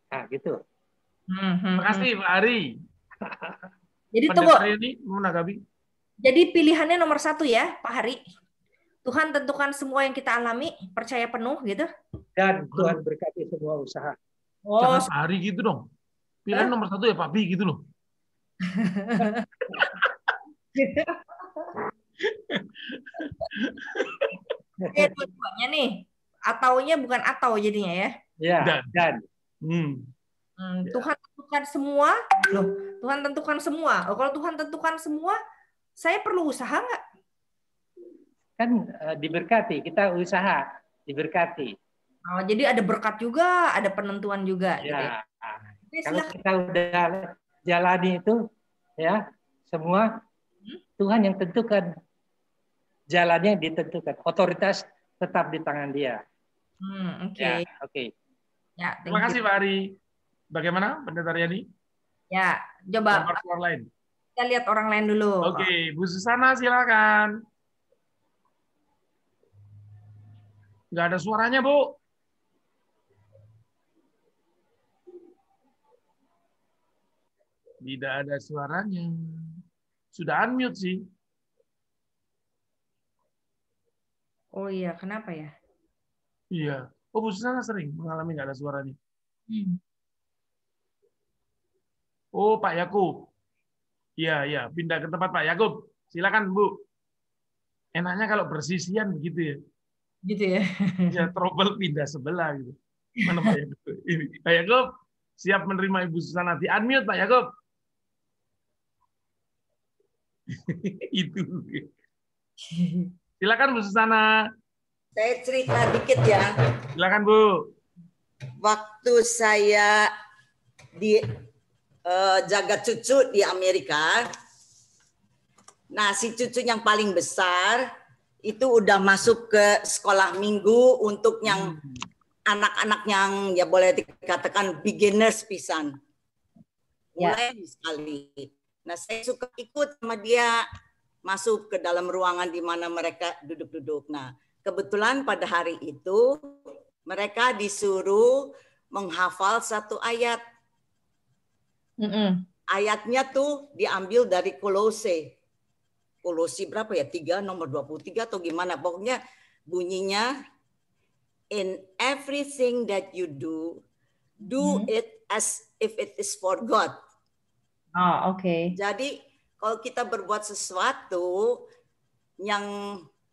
Speaker 4: Nah, gitu.
Speaker 2: Terima kasih Pak Ari.
Speaker 1: Jadi tunggu.
Speaker 2: Jadi
Speaker 1: pilihannya nomor 1 ya, Pak Hari. Tuhan tentukan semua yang kita alami, percaya penuh gitu.
Speaker 4: Dan Tuhan berkati semua usaha.
Speaker 2: Jangan Pak Hari gitu dong. Pilihan nomor 1 ya Pak Bi gitu loh.
Speaker 1: Ya, dua-duanya nih. Ataunya bukan atau jadinya ya.
Speaker 4: Ya, dan.
Speaker 1: Tuhan tentukan semua. Loh, Tuhan tentukan semua. Kalau Tuhan tentukan semua, saya perlu usaha nggak?
Speaker 4: Kan diberkati, kita usaha, diberkati.
Speaker 1: Oh, jadi ada berkat juga, ada penentuan juga.
Speaker 4: Ya.
Speaker 1: Gitu ya.
Speaker 4: Kalau kita udah jalani itu, ya semua Tuhan yang tentukan, jalannya ditentukan, otoritas tetap di tangan Dia.
Speaker 1: Oke.
Speaker 4: Ya, oke.
Speaker 1: Ya,
Speaker 2: terima kasih Pak Ari. Bagaimana Pendeta Riani?
Speaker 1: Ya, coba
Speaker 2: orang lain.
Speaker 1: Kita lihat orang lain dulu.
Speaker 2: Oke, Bu Susana silakan. Nggak ada suaranya, Bu. Tidak ada suaranya. Sudah unmute sih.
Speaker 1: Oh iya, kenapa ya?
Speaker 2: Iya. Oh, Bu Susana sering mengalami nggak ada suaranya. Oh, Pak Yakub. Iya. Pindah ke tempat Pak Yakub. Silakan, Bu. Enaknya kalau bersisian begitu ya.
Speaker 1: Gitu ya.
Speaker 2: Ya, trouble pindah sebelah gitu. Mana Pak Yakub? Ini. Pak Yakub, siap menerima Ibu Susana. Di-unmute, Pak Yakub. Itu. Silakan Bu Susana.
Speaker 5: Saya cerita dikit ya.
Speaker 2: Silakan Bu.
Speaker 5: Waktu saya di jaga cucu di Amerika, nah si cucu yang paling besar itu udah masuk ke sekolah minggu untuk yang anak-anak yang ya boleh dikatakan beginners pisan. Mulai sekali. Nah, saya suka ikut sama dia masuk ke dalam ruangan di mana mereka duduk-duduk. Nah, kebetulan pada hari itu mereka disuruh menghafal satu ayat. Ayatnya tuh diambil dari Kolose. Kolose berapa ya? 3 nomor 23 atau gimana? Pokoknya bunyinya, in everything that you do, do it as if it is for God.
Speaker 1: Oh, oke.
Speaker 5: Jadi kalau kita berbuat sesuatu yang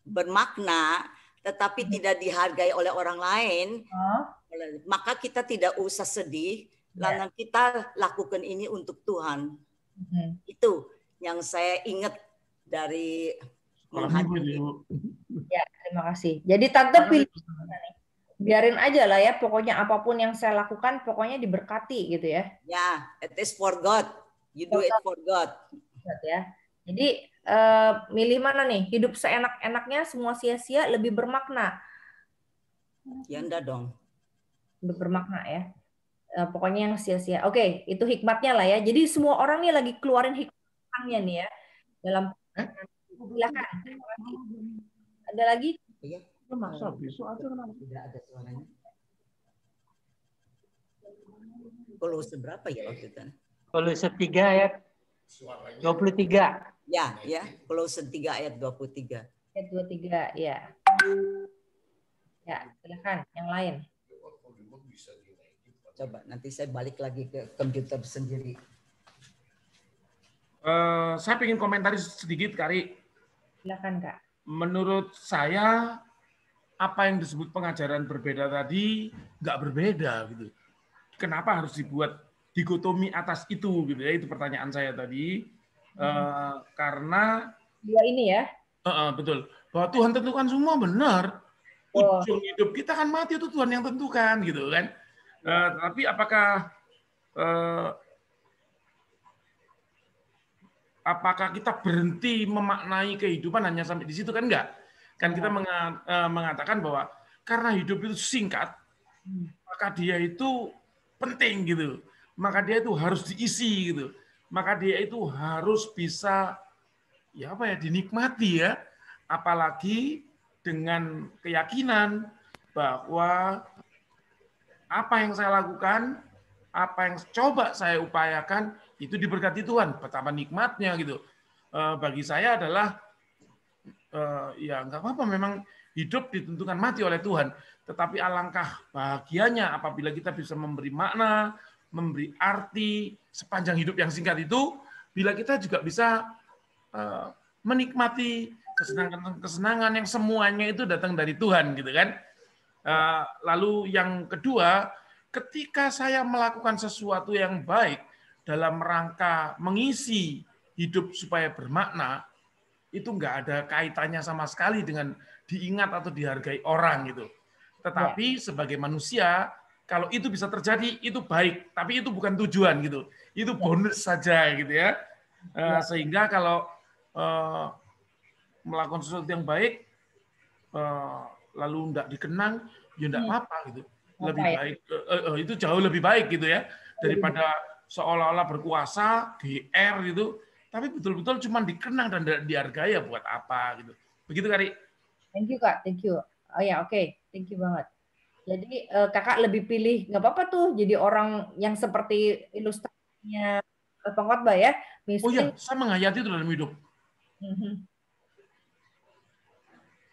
Speaker 5: bermakna tetapi tidak dihargai oleh orang lain, maka kita tidak usah sedih, karena kita lakukan ini untuk Tuhan. Itu yang saya ingat dari menghadiri.
Speaker 1: Ya, terima kasih. Jadi Tante pilih, biarin aja lah ya, pokoknya apapun yang saya lakukan, pokoknya diberkati gitu ya.
Speaker 5: Ya, it is for God. You do it for God.
Speaker 1: Ya. Jadi milih mana nih? Hidup seenak-enaknya, semua sia-sia, lebih bermakna.
Speaker 5: Ya enggak dong.
Speaker 1: Lebih bermakna ya. Pokoknya yang sia-sia. Oke, itu hikmatnya lah ya. Jadi semua orang nih lagi keluarin hikmatnya nih ya. Dalam silakan. Ada lagi?
Speaker 5: Iya.
Speaker 2: Masa besok aja kenapa?
Speaker 5: Tidak ada suaranya. Kolose berapa ya waktu itu?
Speaker 4: Kolose 3 ayat 23.
Speaker 5: Ya, Kolose 3 ayat 23.
Speaker 1: Ayat 23, ya. Ya, silakan yang lain.
Speaker 5: Coba nanti saya balik lagi ke komputer sendiri.
Speaker 2: Saya ingin komentari sedikit, Kari.
Speaker 1: Silakan, Kak.
Speaker 2: Menurut saya, apa yang disebut pengajaran berbeda tadi nggak berbeda gitu. Kenapa harus dibuat dikotomi atas itu gitu ya? Itu pertanyaan saya tadi. Karena
Speaker 1: dua ini ya.
Speaker 2: Betul. Bahwa Tuhan tentukan semua benar. Ujung hidup kita kan mati, itu Tuhan yang tentukan gitu kan. Tapi apakah kita berhenti memaknai kehidupan hanya sampai di situ? Kan enggak. Kan kita mengatakan bahwa karena hidup itu singkat, maka dia itu penting gitu. Maka dia itu harus diisi gitu. Maka dia itu harus bisa dinikmati ya. Apalagi dengan keyakinan bahwa apa yang saya lakukan, apa yang coba saya upayakan itu diberkati Tuhan. Betapa nikmatnya gitu. Bagi saya adalah ya nggak apa-apa, memang hidup ditentukan mati oleh Tuhan. Tetapi alangkah bahagianya apabila kita bisa memberi makna, memberi arti sepanjang hidup yang singkat itu, bila kita juga bisa menikmati kesenangan yang semuanya itu datang dari Tuhan gitu kan. Lalu yang kedua, ketika saya melakukan sesuatu yang baik dalam rangka mengisi hidup supaya bermakna, itu nggak ada kaitannya sama sekali dengan diingat atau dihargai orang gitu. Tetapi sebagai manusia, kalau itu bisa terjadi, itu baik. Tapi itu bukan tujuan gitu. Itu bonus saja gitu ya. Sehingga kalau melakukan sesuatu yang baik, lalu tidak dikenang, ya tidak apa-apa gitu. Lebih baik, itu jauh lebih baik gitu ya, daripada seolah-olah berkuasa, GR gitu, tapi betul-betul cuma dikenang dan dihargai, ya buat apa gitu. Begitu, Kari.
Speaker 1: Thank you, Kak. Thank you. Oh ya, oke. Thank you banget. Jadi Kakak lebih pilih, nggak apa-apa tuh, jadi orang yang seperti ilustrasinya pengkhotbah ya.
Speaker 2: Oh iya, saya menghayati itu dalam hidup.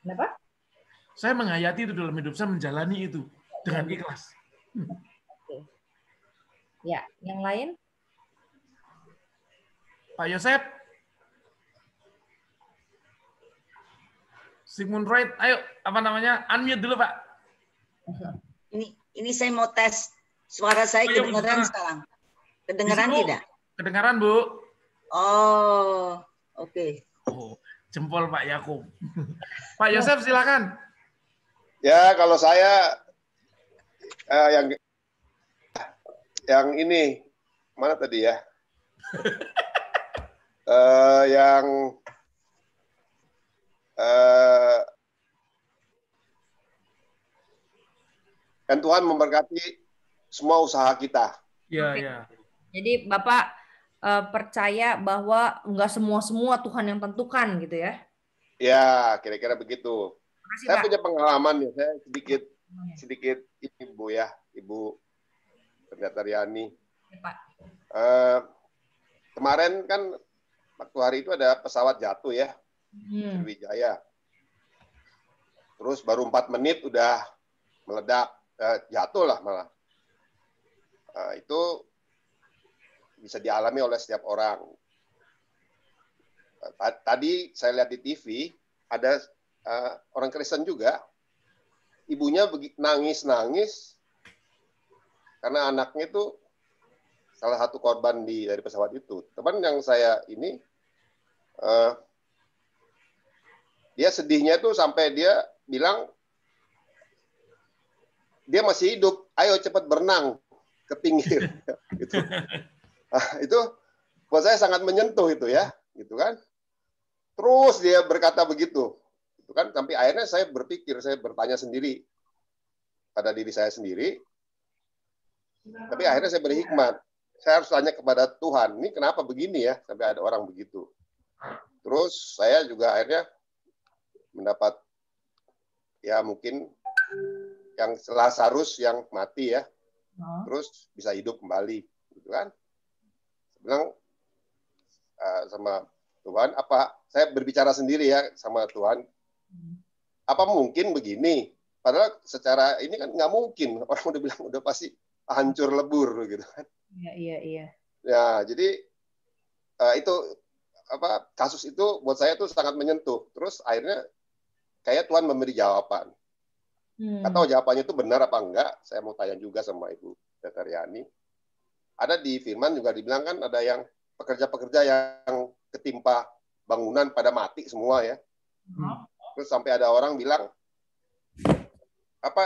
Speaker 1: Kenapa?
Speaker 2: Saya menghayati itu dalam hidup, saya menjalani itu dengan ikhlas.
Speaker 1: Oke. Ya, yang lain?
Speaker 2: Pak Yosef, Sigmund Freud, ayo, apa namanya, unmute dulu Pak.
Speaker 5: Ini saya mau tes suara saya kedengaran sekarang. Kedengaran tidak?
Speaker 2: Kedengaran, Bu.
Speaker 5: Oh, oke.
Speaker 2: Oh, jempol Pak Yakub. Pak Yosef, silakan.
Speaker 6: Ya, kalau saya yang ini mana tadi ya? Yang dan Tuhan memberkati semua usaha kita.
Speaker 2: Iya, iya.
Speaker 1: Jadi Bapak percaya bahwa nggak semua Tuhan yang tentukan gitu ya.
Speaker 6: Ya, kira-kira begitu.
Speaker 1: Makasih,
Speaker 6: Saya
Speaker 1: Pak.
Speaker 6: punya pengalaman ya, saya sedikit Ibu ya, Ibu Pendeta Riani.
Speaker 1: Ya, Pak.
Speaker 6: Kemarin kan waktu hari itu ada pesawat jatuh ya, Sriwijaya. Terus baru 4 menit udah meledak, jatuh lah malah. Itu bisa dialami oleh setiap orang. Tadi saya lihat di TV, ada orang Kristen juga, ibunya nangis-nangis karena anaknya itu salah satu korban dari pesawat itu. Teman yang saya ini, dia sedihnya tuh sampai dia bilang, dia masih hidup, ayo cepat berenang ke pinggir. Gitu. Itu buat saya sangat menyentuh itu ya, gitu kan. Terus dia berkata begitu, gitu kan. Sampai akhirnya saya berpikir, saya bertanya sendiri pada diri saya sendiri. Tapi akhirnya saya berhikmat. Saya harus tanya kepada Tuhan, ini kenapa begini ya, sampai ada orang begitu. Terus saya juga akhirnya mendapat, ya mungkin yang Lazarus yang mati ya, terus bisa hidup kembali, gitu kan. Saya bilang sama Tuhan, apa saya berbicara sendiri ya sama Tuhan, apa mungkin begini? Padahal secara ini kan nggak mungkin, orang udah bilang udah pasti hancur lebur gitu kan.
Speaker 1: Iya.
Speaker 6: Ya, jadi itu kasus itu buat saya tuh sangat menyentuh. Terus akhirnya kayak Tuhan memberi jawaban. Nggak tahu jawabannya itu benar apa enggak. Saya mau tanya juga sama Ibu Pendeta Riani. Ada di firman juga dibilang kan ada yang pekerja-pekerja yang ketimpa bangunan pada mati semua ya. Terus sampai ada orang bilang, apa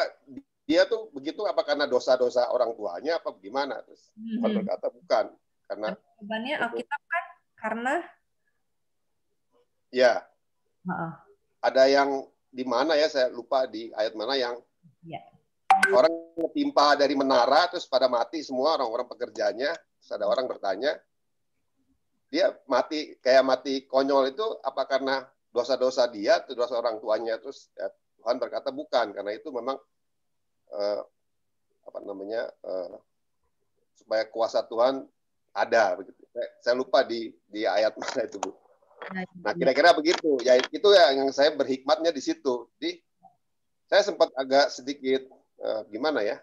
Speaker 6: dia tuh begitu apa karena dosa-dosa orang tuanya apa gimana? Terus Tuhan berkata bukan, karena
Speaker 1: jawabannya Alkitab kan karena
Speaker 6: ya ada yang di mana ya, saya lupa di ayat mana yang orang ketimpa dari menara terus pada mati semua orang-orang pekerjanya. Terus ada orang bertanya, dia mati kayak mati konyol itu apa karena dosa-dosa dia atau dosa orang tuanya? Terus ya, Tuhan berkata bukan, karena itu memang supaya kuasa Tuhan ada begitu. Saya lupa di ayat mana itu, Bu. Nah, kira-kira begitu. Ya itu yang saya berhikmatnya di situ. Jadi saya sempat agak sedikit gimana ya?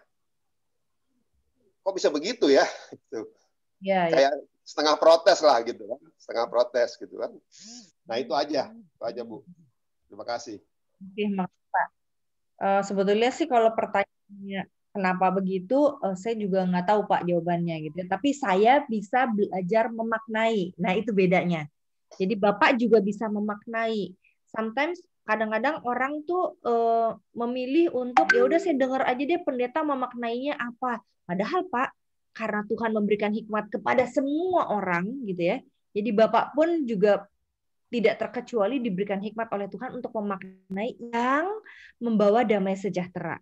Speaker 6: Kok bisa begitu ya? Gitu. Kayak setengah protes lah gitu kan. Setengah protes gitu kan. Nah, itu aja. Itu aja, Bu. Terima kasih.
Speaker 1: Oke, makasih, Pak. Sebetulnya sih kalau pertanyaannya kenapa begitu, saya juga nggak tahu Pak jawabannya gitu. Tapi saya bisa belajar memaknai. Nah, itu bedanya. Jadi Bapak juga bisa memaknai. Sometimes kadang-kadang orang tuh memilih untuk ya udah saya dengar aja deh pendeta memaknainya apa. Padahal Pak, karena Tuhan memberikan hikmat kepada semua orang gitu ya. Jadi Bapak pun juga tidak terkecuali diberikan hikmat oleh Tuhan untuk memaknai yang membawa damai sejahtera.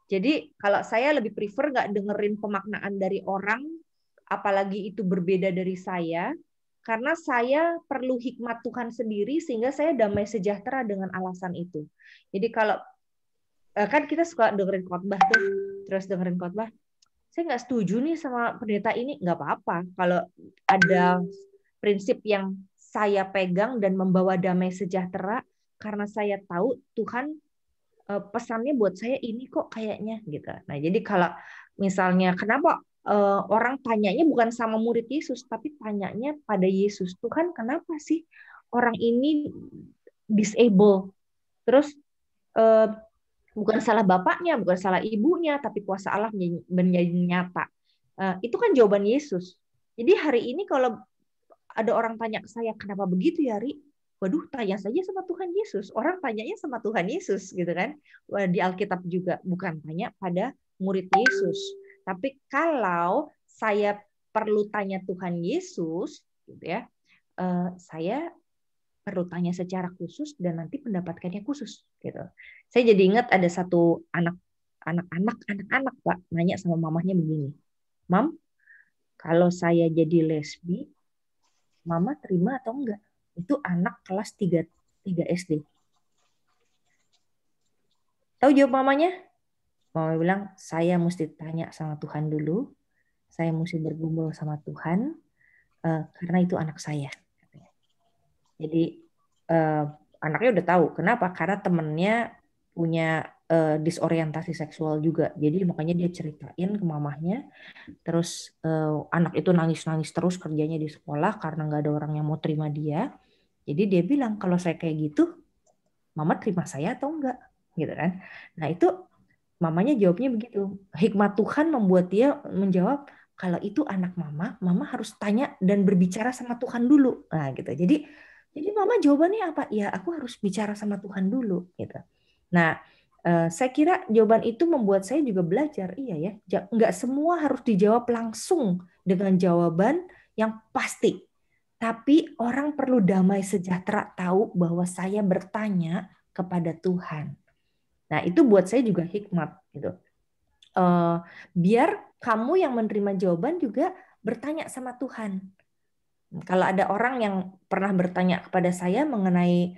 Speaker 1: Jadi kalau saya lebih prefer nggak dengerin pemaknaan dari orang, apalagi itu berbeda dari saya, karena saya perlu hikmat Tuhan sendiri sehingga saya damai sejahtera dengan alasan itu. Jadi kalau kan kita suka dengerin khotbah tuh, terus dengerin khotbah, saya nggak setuju nih sama pendeta ini, nggak apa-apa. Kalau ada prinsip yang saya pegang dan membawa damai sejahtera, karena saya tahu Tuhan pesannya buat saya ini kok kayaknya gitu. Nah, jadi kalau misalnya kenapa orang tanyanya bukan sama murid Yesus, tapi tanyanya pada Yesus, Tuhan kenapa sih orang ini disable? Terus bukan salah bapaknya, bukan salah ibunya, tapi kuasa Allah menjadi nyata. Itu kan jawaban Yesus. Jadi hari ini kalau ada orang tanya ke saya, kenapa begitu ya, Ri? Waduh, tanya saja sama Tuhan Yesus. Orang tanyanya sama Tuhan Yesus, gitu kan? Di Alkitab juga bukan tanya pada murid Yesus. Tapi kalau saya perlu tanya Tuhan Yesus, gitu ya, saya perlu tanya secara khusus dan nanti mendapatkannya khusus, gitu. Saya jadi ingat ada satu anak-anak Pak nanya sama mamahnya begini, Mam, kalau saya jadi lesbi, Mama terima atau enggak? Itu anak kelas 3 SD. Tahu jawab mamanya? Mama bilang, saya mesti tanya sama Tuhan dulu. Saya mesti bergumul sama Tuhan. Karena itu anak saya. Jadi anaknya udah tahu. Kenapa? Karena temennya punya disorientasi seksual juga. Jadi makanya dia ceritain ke mamahnya. Terus anak itu nangis-nangis terus kerjanya di sekolah karena nggak ada orang yang mau terima dia. Jadi dia bilang, kalau saya kayak gitu, mama terima saya atau enggak? Gitu kan. Nah itu mamanya jawabnya begitu. Hikmat Tuhan membuat dia menjawab, kalau itu anak mama, mama harus tanya dan berbicara sama Tuhan dulu. Nah gitu. Jadi mama jawabannya apa? Ya aku harus bicara sama Tuhan dulu. Gitu. Nah saya kira jawaban itu membuat saya juga belajar. Iya ya, nggak semua harus dijawab langsung dengan jawaban yang pasti. Tapi orang perlu damai sejahtera tahu bahwa saya bertanya kepada Tuhan. Nah, itu buat saya juga hikmat gitu. Biar kamu yang menerima jawaban juga bertanya sama Tuhan. Kalau ada orang yang pernah bertanya kepada saya mengenai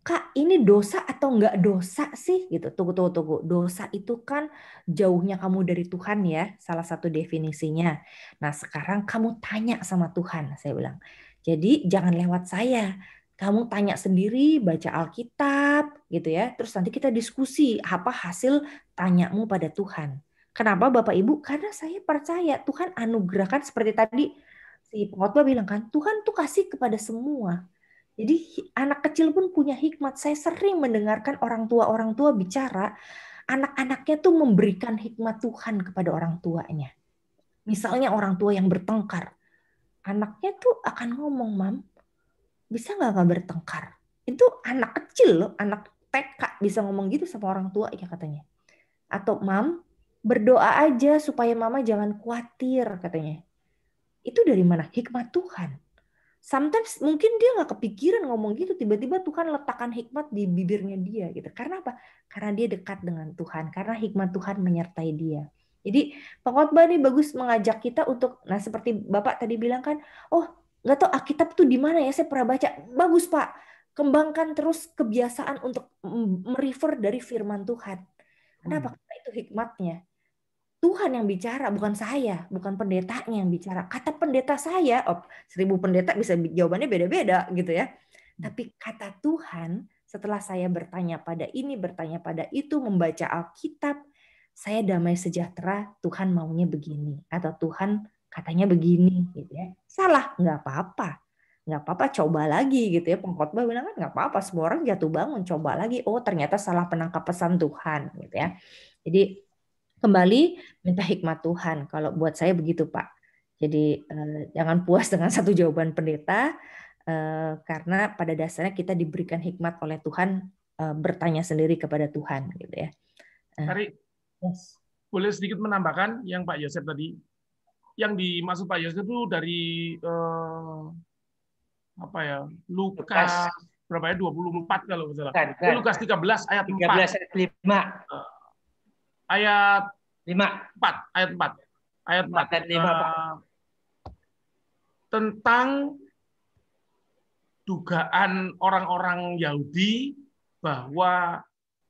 Speaker 1: Kak, ini dosa atau enggak dosa sih gitu. Tunggu. Dosa itu kan jauhnya kamu dari Tuhan ya, salah satu definisinya. Nah, sekarang kamu tanya sama Tuhan, saya bilang. Jadi jangan lewat saya. Kamu tanya sendiri, baca Alkitab gitu ya. Terus nanti kita diskusi apa hasil tanyamu pada Tuhan. Kenapa Bapak Ibu? Karena saya percaya Tuhan anugerahkan seperti tadi si pengkhotbah bilang kan, Tuhan tuh kasih kepada semua. Jadi anak kecil pun punya hikmat. Saya sering mendengarkan orang tua bicara, anak-anaknya tuh memberikan hikmat Tuhan kepada orang tuanya. Misalnya orang tua yang bertengkar, anaknya tuh akan ngomong, Mam, bisa nggak bertengkar? Itu anak kecil loh, anak TK bisa ngomong gitu sama orang tua ya katanya. Atau Mam, berdoa aja supaya Mama jangan khawatir katanya. Itu dari mana? Hikmat Tuhan. Sometimes mungkin dia nggak kepikiran ngomong gitu, tiba-tiba Tuhan letakkan hikmat di bibirnya dia gitu. Karena apa? Karena dia dekat dengan Tuhan, karena hikmat Tuhan menyertai dia. Jadi pengkhotbah ini bagus mengajak kita untuk, nah seperti Bapak tadi bilang kan, oh nggak tahu Alkitab tuh di mana ya, saya pernah baca. Bagus Pak, kembangkan terus kebiasaan untuk merefer dari firman Tuhan. Kenapa? Karena itu hikmatnya. Tuhan yang bicara, bukan saya, bukan pendetanya yang bicara. Kata pendeta saya, 1000 pendeta bisa jawabannya beda-beda gitu ya. Tapi kata Tuhan, setelah saya bertanya pada ini, bertanya pada itu, membaca Alkitab, saya damai sejahtera, Tuhan maunya begini. Atau Tuhan katanya begini gitu ya. Salah, nggak apa-apa. Nggak apa-apa, coba lagi gitu ya. Pengkhotbah bilang kan nggak apa-apa, semua orang jatuh bangun, coba lagi. Oh ternyata salah penangkap pesan Tuhan gitu ya. Jadi kembali minta hikmat Tuhan. Kalau buat saya begitu, Pak. Jadi jangan puas dengan satu jawaban pendeta, karena pada dasarnya kita diberikan hikmat oleh Tuhan, bertanya sendiri kepada Tuhan, gitu ya.
Speaker 2: Tari, boleh sedikit menambahkan yang Pak Yosef tadi. Yang dimaksud Pak Yosef itu dari apa ya? Lukas berapa ya? 24 kalau nggak salah. Lukas 13 ayat 4.
Speaker 4: 13 ayat 5.
Speaker 2: Ayat
Speaker 4: 4.
Speaker 2: Ayat 4. Ayat 4. Tentang dugaan orang-orang Yahudi bahwa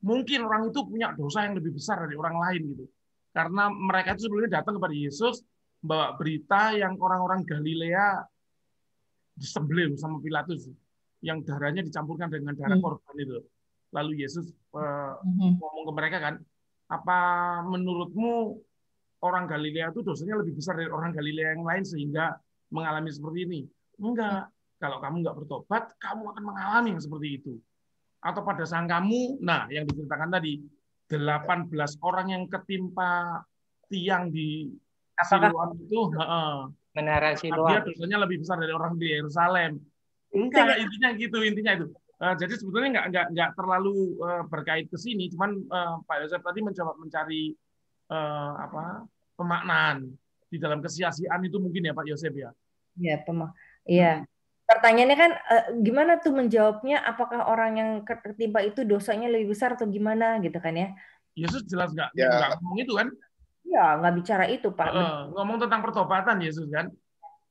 Speaker 2: mungkin orang itu punya dosa yang lebih besar dari orang lain gitu. Karena mereka itu sebelumnya datang kepada Yesus bawa berita yang orang-orang Galilea disembelih sama Pilatus yang darahnya dicampurkan dengan darah korban itu. Lalu Yesus ngomong ke mereka kan, apa menurutmu orang Galilea itu dosanya lebih besar dari orang Galilea yang lain sehingga mengalami seperti ini? Enggak. Kalau kamu nggak bertobat, kamu akan mengalami yang seperti itu. Atau pada saat kamu, nah yang diceritakan tadi, 18 orang yang ketimpa tiang di Siloam itu,
Speaker 4: menara Siloam,
Speaker 2: dia dosanya lebih besar dari orang di Yerusalem. Enggak, intinya itu. Jadi sebetulnya nggak terlalu berkait ke sini, cuman Pak Yosef tadi mencoba mencari pemaknaan di dalam kesia-siaan itu mungkin ya Pak Yosef ya.
Speaker 1: Iya, iya. Pertanyaannya kan gimana tuh menjawabnya? Apakah orang yang ketimpa itu dosanya lebih besar atau gimana gitu kan ya?
Speaker 2: Yesus jelas nggak ngomong itu kan?
Speaker 1: Iya, nggak bicara itu Pak.
Speaker 2: Ngomong tentang pertobatan Yesus kan?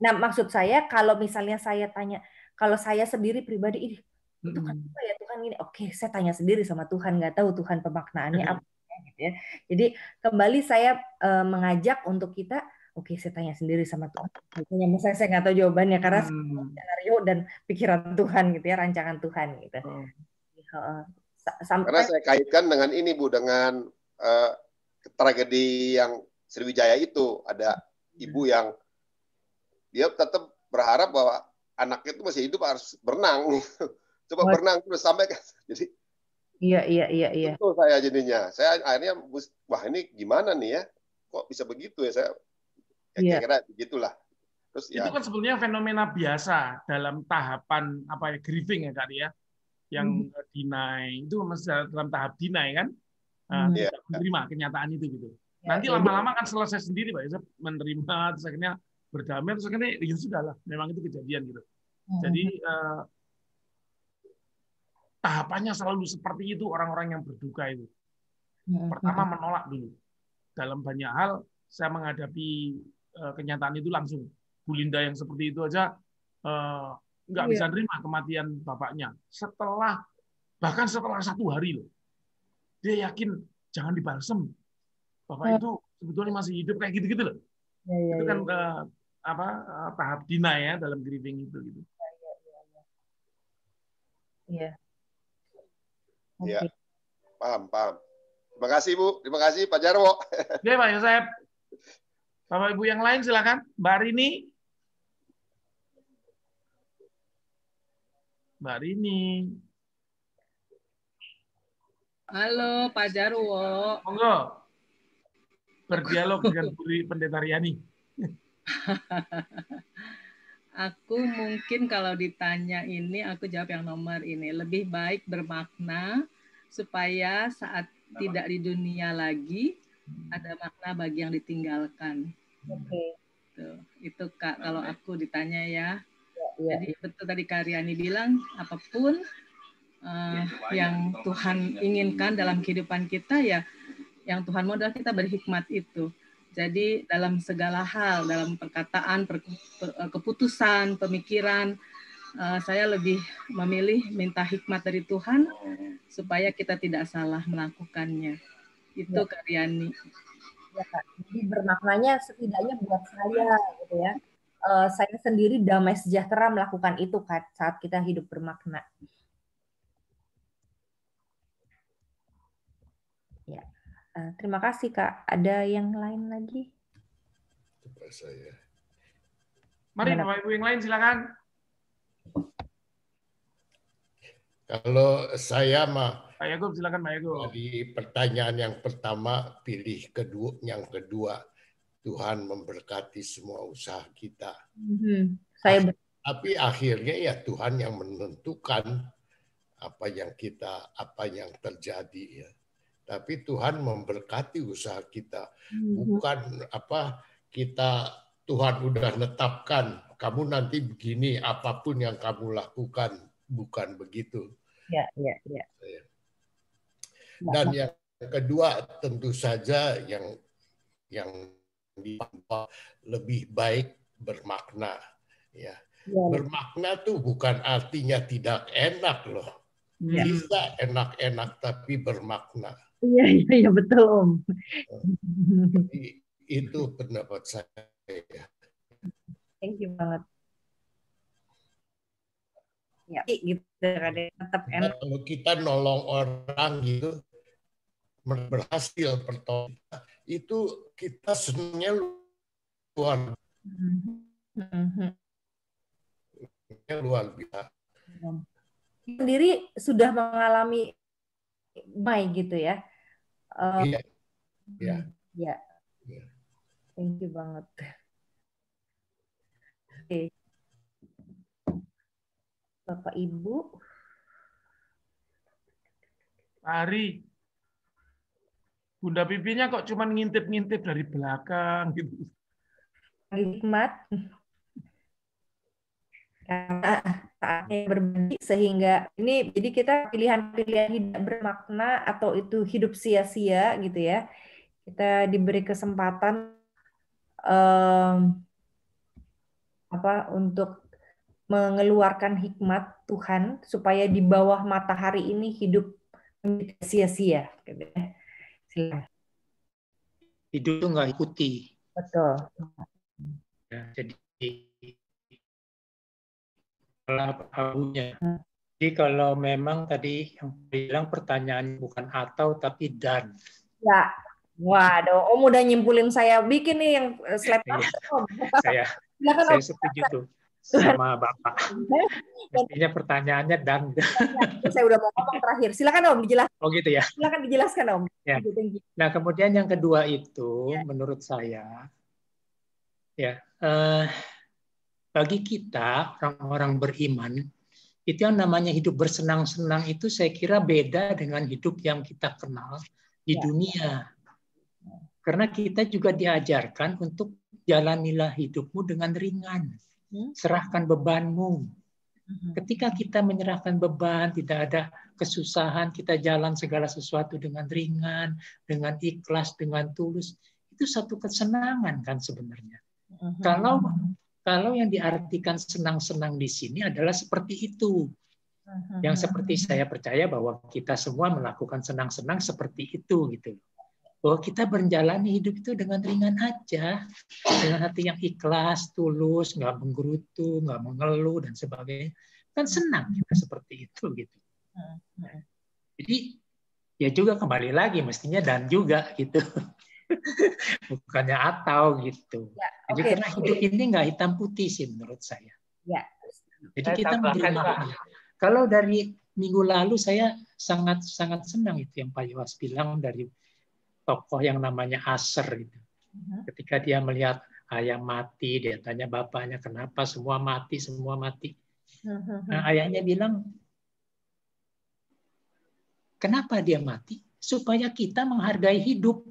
Speaker 1: Nah, maksud saya kalau misalnya saya tanya, kalau saya sendiri pribadi, "Ih, itu kan apa ya Tuhan ini?" Oke, saya tanya sendiri sama Tuhan, nggak tahu Tuhan pemaknaannya apa gitu ya. Jadi kembali saya mengajak untuk kita, oke, saya tanya sendiri sama Tuhan. Misalnya saya nggak tahu jawabannya karena skenario dan pikiran Tuhan gitu ya, rancangan Tuhan gitu.
Speaker 6: Karena saya kaitkan dengan ini Bu, dengan tragedi yang Sriwijaya itu, ada ibu yang dia tetap berharap bahwa anaknya itu masih hidup, harus berenang. Coba berenang terus sampai jadi
Speaker 1: iya.
Speaker 6: Betul saya jadinya. Saya akhirnya, wah ini gimana nih ya? Kok bisa begitu ya? Saya kira-kira begitulah. Terus
Speaker 2: itu kan sebenarnya fenomena biasa dalam tahapan apa ya, grieving ya Kak ya, yang deny itu masih dalam tahap deny kan, tidak menerima kenyataan itu gitu. Nanti lama-lama kan selesai sendiri Pak Yusuf, menerima, terus akhirnya berdamai, terus akhirnya ya sudahlah, memang itu kejadian gitu. Jadi tahapannya selalu seperti itu orang-orang yang berduka itu. Pertama menolak dulu. Dalam banyak hal saya menghadapi kenyataan itu langsung. Bu Linda yang seperti itu aja nggak bisa nerima kematian bapaknya. Bahkan setelah 1 hari loh, dia yakin jangan dibalsem. Bapak itu sebetulnya masih hidup, kayak gitu-gitu loh. Itu kan tahap deny ya dalam grieving itu gitu.
Speaker 1: Iya.
Speaker 6: Iya. Paham. Terima kasih Bu, terima kasih Pak Jarwo.
Speaker 2: Oke Pak Yosep. Bapak Ibu yang lain silakan. Mbak Rini. Mbak Rini.
Speaker 3: Halo Pak Jarwo.
Speaker 2: Monggo. Berdialog dengan Bu Pendeta Riani.
Speaker 3: Aku mungkin kalau ditanya ini, aku jawab yang nomor ini. Lebih baik bermakna supaya saat tidak di dunia lagi, ada makna bagi yang ditinggalkan.
Speaker 1: Oke.
Speaker 3: Itu Kak, kalau aku ditanya ya. Jadi betul tadi Kak Riani bilang, apapun yang Tuhan inginkan dalam kehidupan kita, ya yang Tuhan mau adalah kita berhikmat itu. Jadi dalam segala hal, dalam perkataan, keputusan, pemikiran, saya lebih memilih minta hikmat dari Tuhan supaya kita tidak salah melakukannya. Itu Kak Riani.
Speaker 1: Ya, Kak. Jadi bermaknanya setidaknya buat saya gitu ya. Saya sendiri damai sejahtera melakukan itu Kak, saat kita hidup bermakna. Ya. Terima kasih Kak. Ada yang lain lagi?
Speaker 7: Saya.
Speaker 2: Mari Bapak Ibu yang lain silakan.
Speaker 7: Kalau saya mah,
Speaker 2: Pak Yagub silakan Pak Yagub.
Speaker 7: Di pertanyaan yang pertama, pilih yang kedua, Tuhan memberkati semua usaha kita. Tapi akhirnya ya Tuhan yang menentukan apa yang terjadi ya. Tapi Tuhan memberkati usaha kita, bukan Tuhan udah netapkan kamu nanti begini, apapun yang kamu lakukan, bukan begitu.
Speaker 1: Ya.
Speaker 7: Dan yang kedua tentu saja yang lebih baik bermakna ya. Bermakna tuh bukan artinya tidak enak loh. Bisa enak-enak tapi bermakna.
Speaker 1: Iya betul Om.
Speaker 7: Jadi, itu pendapat saya.
Speaker 1: Thank you banget. Ya, gitu kan, tetap enak.
Speaker 7: Kalau kita nolong orang gitu berhasil pertolongan itu kita senangnya luar biasa.
Speaker 1: Sendiri sudah mengalami gitu ya. Iya. Thank you banget. Oke. Bapak Ibu.
Speaker 2: Hari. Bunda pipinya kok cuma ngintip-ngintip dari belakang gitu.
Speaker 1: Hikmat. Karena saatnya berbagi sehingga ini jadi kita pilihan-pilihan hidup bermakna atau itu hidup sia-sia gitu ya. Kita diberi kesempatan untuk mengeluarkan hikmat Tuhan supaya di bawah matahari ini hidup menjadi sia-sia. Gitu ya. Silakan.
Speaker 4: Hidup itu nggak ikuti.
Speaker 1: Betul.
Speaker 4: Ya, jadi abunya. Jadi kalau memang tadi yang bilang pertanyaannya bukan atau tapi dan.
Speaker 1: Ya. Waduh, Om udah nyimpulin saya bikin nih yang slide master, Om.
Speaker 4: Saya
Speaker 1: Silakan, Om.
Speaker 4: setuju tuh sama Bapak. Artinya pertanyaannya dan.
Speaker 1: Saya udah mau ngomong terakhir. Silakan, Om, dijelaskan.
Speaker 4: Oh gitu ya.
Speaker 1: Silakan dijelaskan, Om.
Speaker 4: Ya. Nah, kemudian yang kedua itu menurut saya ya bagi kita orang-orang beriman itu yang namanya hidup bersenang-senang itu saya kira beda dengan hidup yang kita kenal di dunia. Karena kita juga diajarkan untuk jalanilah hidupmu dengan ringan. Serahkan bebanmu. Ketika kita menyerahkan beban, tidak ada kesusahan, kita jalan segala sesuatu dengan ringan, dengan ikhlas, dengan tulus. Itu satu kesenangan kan sebenarnya. Kalau yang diartikan senang-senang di sini adalah seperti itu. Yang seperti saya percaya bahwa kita semua melakukan senang-senang seperti itu gitu. Bahwa kita menjalani hidup itu dengan ringan aja, dengan hati yang ikhlas, tulus, nggak menggerutu, nggak mengeluh dan sebagainya, kan senang kita seperti itu gitu. Jadi ya juga kembali lagi mestinya dan juga gitu, bukannya atau gitu. Jadi karena hidup ini nggak hitam putih sih menurut saya. Jadi kita menerima. Kalau dari minggu lalu saya sangat senang itu yang Pak Yowas bilang dari tokoh yang namanya Aser gitu. Ketika dia melihat ayah mati, dia tanya bapaknya kenapa semua mati. Nah, ayahnya bilang, kenapa dia mati? Supaya kita menghargai hidup.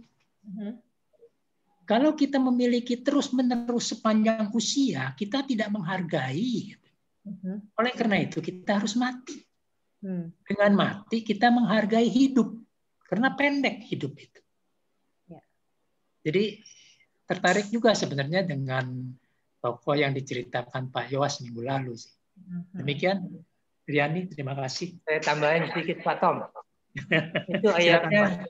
Speaker 4: Kalau kita memiliki terus-menerus sepanjang usia, kita tidak menghargai. Oleh karena itu kita harus mati. Dengan mati kita menghargai hidup. Karena pendek hidup itu. Jadi tertarik juga sebenarnya dengan tokoh yang diceritakan Pak Yowas minggu lalu. Demikian, Riani, terima kasih.
Speaker 8: Saya tambahin sedikit Pak Tom. Itu ayatnya,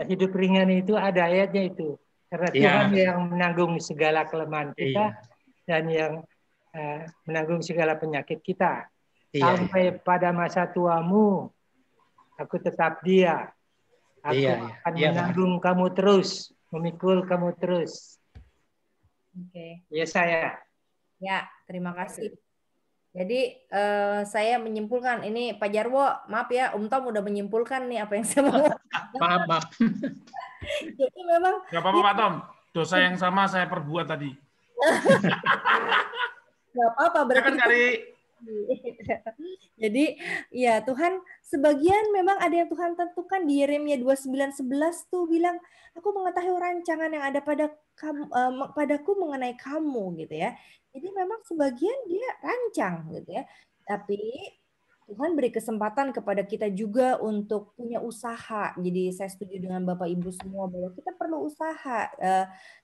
Speaker 8: hidup ringan itu ada ayatnya itu. Karena Tuhan yang menanggung segala kelemahan kita dan yang menanggung segala penyakit kita. Sampai pada masa tuamu, aku tetap dia. Aku akan menanggung kamu terus. Memikul kamu terus. Ya saya.
Speaker 1: Ya, terima kasih. Jadi saya menyimpulkan ini Pak Jarwo, maaf ya, Om Tom udah menyimpulkan nih apa yang saya mau.
Speaker 2: Maaf.
Speaker 1: Jadi memang.
Speaker 2: Gak apa-apa Pak Tom, dosa yang sama saya perbuat tadi.
Speaker 1: Gak apa-apa berarti. Jadi ya Tuhan sebagian memang ada yang Tuhan tentukan di Yeremia 29:11 tuh bilang aku mengetahui rancangan yang ada padaku mengenai kamu gitu ya. Jadi memang sebagian dia rancang gitu ya. Tapi Tuhan beri kesempatan kepada kita juga untuk punya usaha. Jadi saya setuju dengan Bapak Ibu semua bahwa kita perlu usaha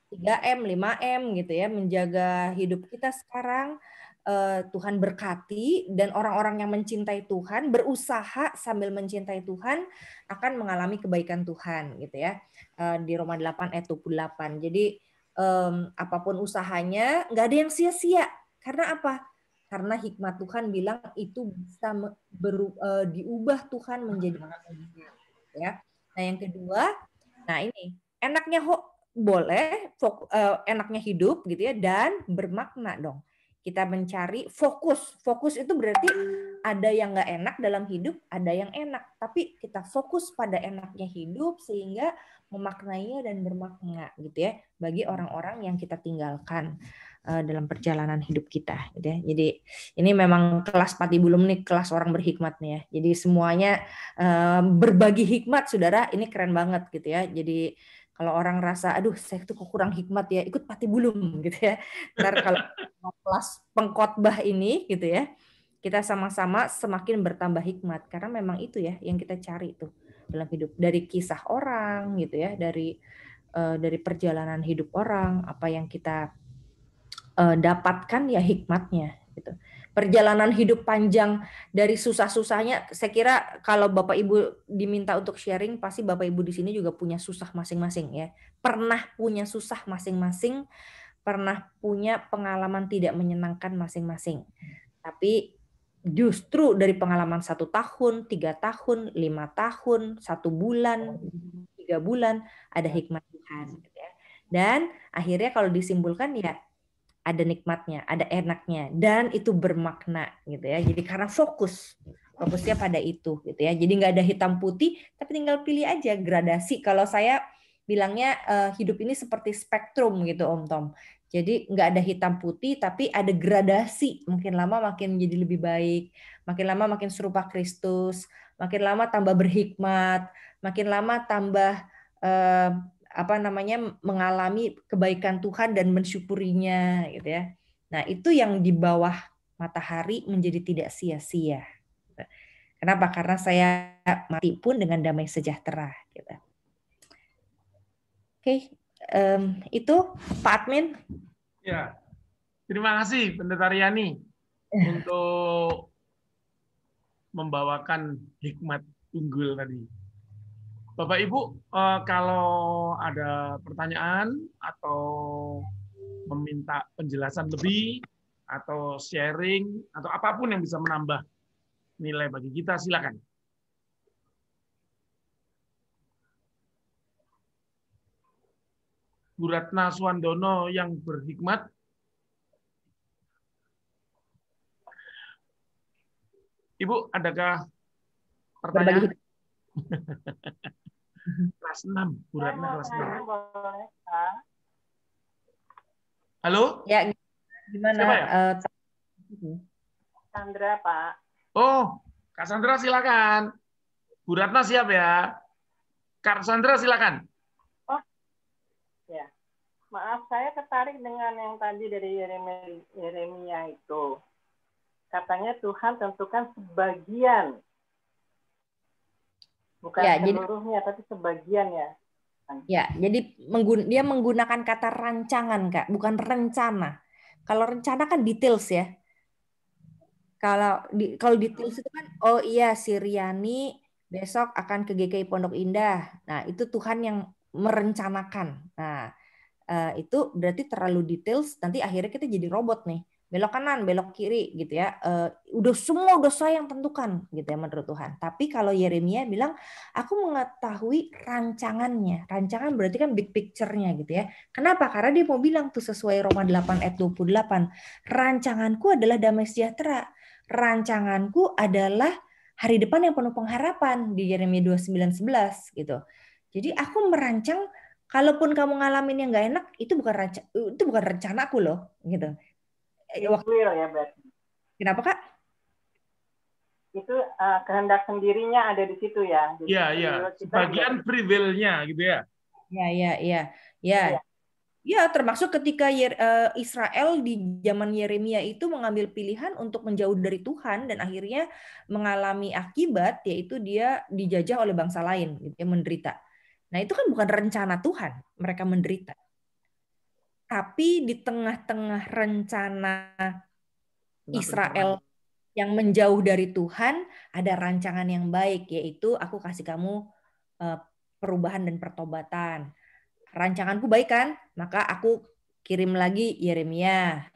Speaker 1: 3M, 5M gitu ya, menjaga hidup kita sekarang. Tuhan berkati dan orang-orang yang mencintai Tuhan berusaha sambil mencintai Tuhan akan mengalami kebaikan Tuhan gitu ya. Di Roma 8 ayat 28. Jadi apapun usahanya nggak ada yang sia-sia. Karena apa? Karena hikmat Tuhan bilang itu bisa diubah Tuhan menjadi ya. Nah yang kedua, nah ini enaknya boleh enaknya hidup gitu ya dan bermakna dong. Kita mencari fokus. Fokus itu berarti ada yang nggak enak dalam hidup, ada yang enak. Tapi kita fokus pada enaknya hidup sehingga memaknainya dan bermakna gitu ya bagi orang-orang yang kita tinggalkan dalam perjalanan hidup kita. Gitu ya. Jadi ini memang kelas Patibulum nih, kelas orang berhikmat nih ya. Jadi semuanya berbagi hikmat, saudara. Ini keren banget gitu ya. Jadi kalau orang rasa, aduh saya tuh kok kurang hikmat ya, ikut Patibulum gitu ya. Ntar kalau kelas pengkhotbah ini gitu ya, kita sama-sama semakin bertambah hikmat. Karena memang itu ya yang kita cari tuh dalam hidup. Dari kisah orang gitu ya, dari perjalanan hidup orang, apa yang kita dapatkan ya hikmatnya gitu. Perjalanan hidup panjang dari susah-susahnya, saya kira kalau Bapak Ibu diminta untuk sharing, pasti Bapak Ibu di sini juga punya susah masing-masing ya. Pernah punya susah masing-masing, pernah punya pengalaman tidak menyenangkan masing-masing. Tapi justru dari pengalaman 1 tahun, 3 tahun, 5 tahun, 1 bulan, 3 bulan, ada hikmat Tuhan. Gitu ya. Dan akhirnya kalau disimpulkan ya ada nikmatnya, ada enaknya, dan itu bermakna gitu ya. Jadi karena fokusnya pada itu gitu ya. Jadi nggak ada hitam putih, tapi tinggal pilih aja gradasi. Kalau saya bilangnya hidup ini seperti spektrum gitu Om Tom. Jadi nggak ada hitam putih, tapi ada gradasi. Makin lama makin menjadi lebih baik, makin lama makin serupa Kristus, makin lama tambah berhikmat, makin lama tambah mengalami kebaikan Tuhan dan mensyukurinya gitu ya. Nah, itu yang di bawah matahari menjadi tidak sia-sia. Kenapa? Karena saya mati pun dengan damai sejahtera gitu. Oke, itu Pak Admin.
Speaker 2: Ya. Terima kasih Pendeta Riani untuk membawakan hikmat unggul tadi. Bapak Ibu, kalau ada pertanyaan atau meminta penjelasan lebih atau sharing atau apapun yang bisa menambah nilai bagi kita, silakan. Bu Ratna Suwandono yang berhikmat. Ibu, adakah pertanyaan? Kelas 6, Bu Ratna kelas 6. Halo?
Speaker 1: Ya, gimana?
Speaker 2: Siapa ya?
Speaker 9: Sandra, Pak.
Speaker 2: Oh, Kak Sandra silakan. Bu Ratna siap ya? Kak Sandra silakan.
Speaker 9: Oh, ya. Maaf, saya tertarik dengan yang tadi dari Yeremia itu. Katanya Tuhan tentukan sebagian. Bukan ya, seluruhnya, tapi sebagian ya.
Speaker 1: Ya, jadi dia menggunakan kata rancangan, Kak, bukan rencana. Kalau rencana kan details ya. Kalau details itu kan, oh iya si Riani besok akan ke GKI Pondok Indah. Nah, itu Tuhan yang merencanakan. Nah, itu berarti terlalu details, nanti akhirnya kita jadi robot nih. Belok kanan, belok kiri gitu ya. Semua udah saya yang tentukan gitu ya menurut Tuhan. Tapi kalau Yeremia bilang, aku mengetahui rancangannya. Rancangan berarti kan big picture-nya gitu ya. Kenapa? Karena dia mau bilang tuh sesuai Roma 8 ayat 28. Rancanganku adalah damai sejahtera. Rancanganku adalah hari depan yang penuh pengharapan di Yeremia 29:11 gitu. Jadi aku merancang, kalaupun kamu ngalamin yang nggak enak, itu bukan rencanaku loh gitu.
Speaker 9: Clear ya berarti.
Speaker 1: Kenapa Kak?
Speaker 9: Itu kehendak sendirinya ada di situ ya.
Speaker 2: Iya, iya. Sebagian free will-nya gitu ya.
Speaker 1: Iya. Ya, termasuk ketika Israel di zaman Yeremia itu mengambil pilihan untuk menjauh dari Tuhan dan akhirnya mengalami akibat, yaitu dia dijajah oleh bangsa lain, gitu ya, menderita. Nah, itu kan bukan rencana Tuhan, mereka menderita. Tapi di tengah-tengah rencana Israel yang menjauh dari Tuhan, ada rancangan yang baik, yaitu aku kasih kamu perubahan dan pertobatan. Rancanganku baik kan? Maka aku kirim lagi Yeremia.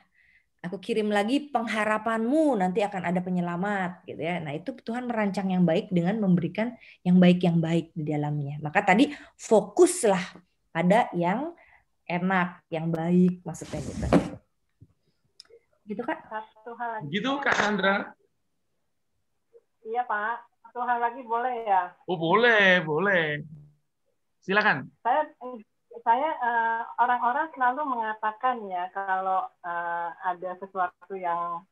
Speaker 1: Aku kirim lagi pengharapanmu, nanti akan ada penyelamat gitu ya. Nah, itu Tuhan merancang yang baik dengan memberikan yang baik di dalamnya. Maka tadi fokuslah pada yang enak, yang baik maksudnya gitu. Gitu Kak?
Speaker 9: Satu hal lagi.
Speaker 2: Gitu Kak Sandra.
Speaker 9: Iya Pak. Satu hal lagi boleh ya?
Speaker 2: Oh boleh. Silakan.
Speaker 9: Saya orang-orang selalu mengatakan ya kalau ada sesuatu yang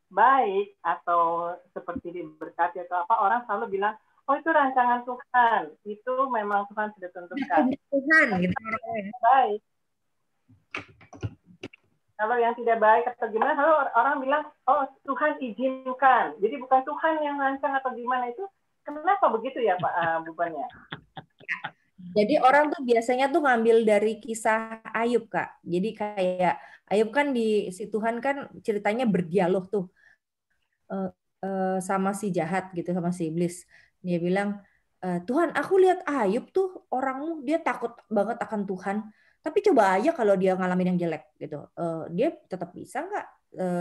Speaker 9: baik atau seperti diberkati atau apa, orang selalu bilang, oh itu rancangan Tuhan, itu memang Tuhan sudah tentukan.
Speaker 1: Tuhan gitu.
Speaker 9: Baik. Kalau yang tidak baik atau gimana, kalau orang bilang, oh Tuhan izinkan. Jadi bukan Tuhan yang rancang atau gimana itu. Kenapa begitu ya Pak Bubannya?
Speaker 1: Jadi orang tuh biasanya tuh ngambil dari kisah Ayub, Kak. Jadi kayak Ayub kan si Tuhan kan ceritanya berdialog tuh sama si jahat gitu, sama si iblis. Dia bilang, Tuhan, aku lihat Ayub tuh orangmu dia takut banget akan Tuhan. Tapi coba aja kalau dia ngalamin yang jelek gitu, dia tetap bisa nggak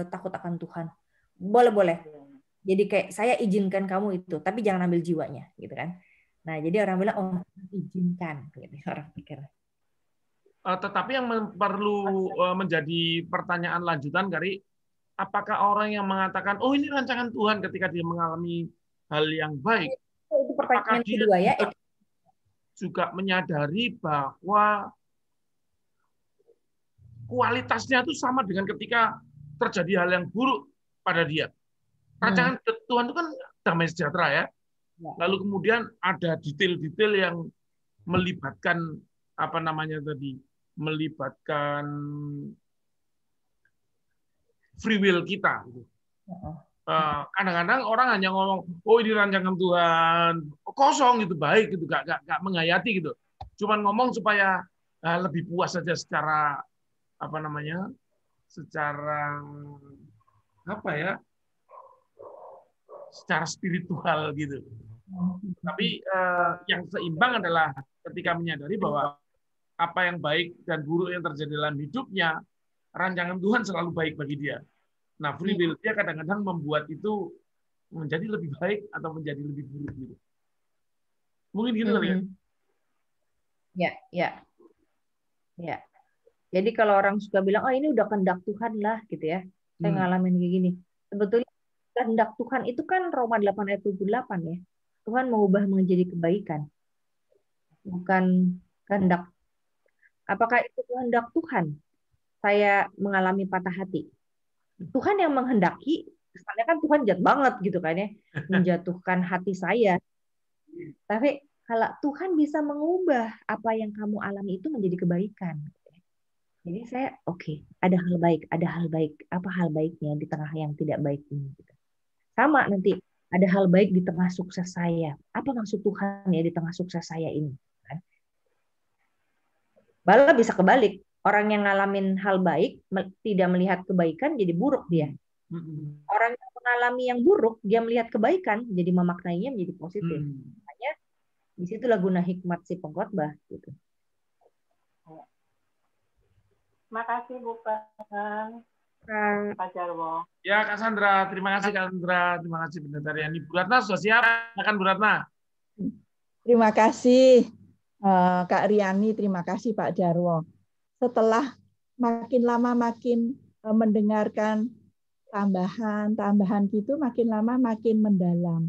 Speaker 1: takut akan Tuhan? Boleh. Jadi kayak saya izinkan kamu itu, tapi jangan ambil jiwanya, gitu kan? Nah, jadi orang bilang, oh izinkan, gitu orang pikir.
Speaker 2: Tetapi yang perlu menjadi pertanyaan lanjutan, Kari, apakah orang yang mengatakan, oh ini rancangan Tuhan ketika dia mengalami hal yang baik,
Speaker 1: Itu
Speaker 2: apakah
Speaker 1: pertanyaan
Speaker 2: dia
Speaker 1: kedua ya?
Speaker 2: juga menyadari bahwa kualitasnya itu sama dengan ketika terjadi hal yang buruk pada dia. Rancangan Tuhan itu kan damai sejahtera ya. Lalu kemudian ada detail-detail yang melibatkan melibatkan free will kita. Kadang-kadang orang hanya ngomong, oh ini rancangan Tuhan, kosong gitu, baik gitu, gak menghayati gitu. Cuman ngomong supaya lebih puas saja secara secara spiritual gitu. Tapi yang seimbang adalah ketika menyadari bahwa apa yang baik dan buruk yang terjadi dalam hidupnya, rancangan Tuhan selalu baik bagi dia. Nah, free will dia kadang-kadang membuat itu menjadi lebih baik atau menjadi lebih buruk gitu. Mungkin gitu kali ya.
Speaker 1: Ya. Jadi kalau orang suka bilang, oh ini udah kehendak Tuhan lah gitu ya. Saya ngalamin kayak gini. Sebetulnya kehendak Tuhan itu kan Roma 8 ayat 28 ya. Tuhan mengubah menjadi kebaikan. Bukan kehendak. Apakah itu kehendak Tuhan? Saya mengalami patah hati. Tuhan yang menghendaki, kesannya kan Tuhan jahat banget gitu kan ya. Menjatuhkan hati saya. Tapi kalau Tuhan bisa mengubah apa yang kamu alami itu menjadi kebaikan. Jadi saya ada hal baik. Apa hal baiknya di tengah yang tidak baik ini? Sama nanti ada hal baik di tengah sukses saya. Apa maksud Tuhan ya di tengah sukses saya ini? Malah bisa kebalik. Orang yang ngalamin hal baik tidak melihat kebaikan jadi buruk dia. Orang yang mengalami yang buruk dia melihat kebaikan jadi memaknainya menjadi positif. Makanya disitulah guna hikmat si pengkhotbah gitu.
Speaker 9: Makasih Bu Pak Jarwo.
Speaker 2: Ya Kak Sandra, terima kasih Kak Sandra, terima kasih Pendeta Riani. Bu Ratna sudah siap? Silakan Bu Ratna.
Speaker 10: Terima kasih Kak Riani, terima kasih Pak Jarwo. Setelah makin lama makin mendengarkan tambahan gitu, makin lama makin mendalam.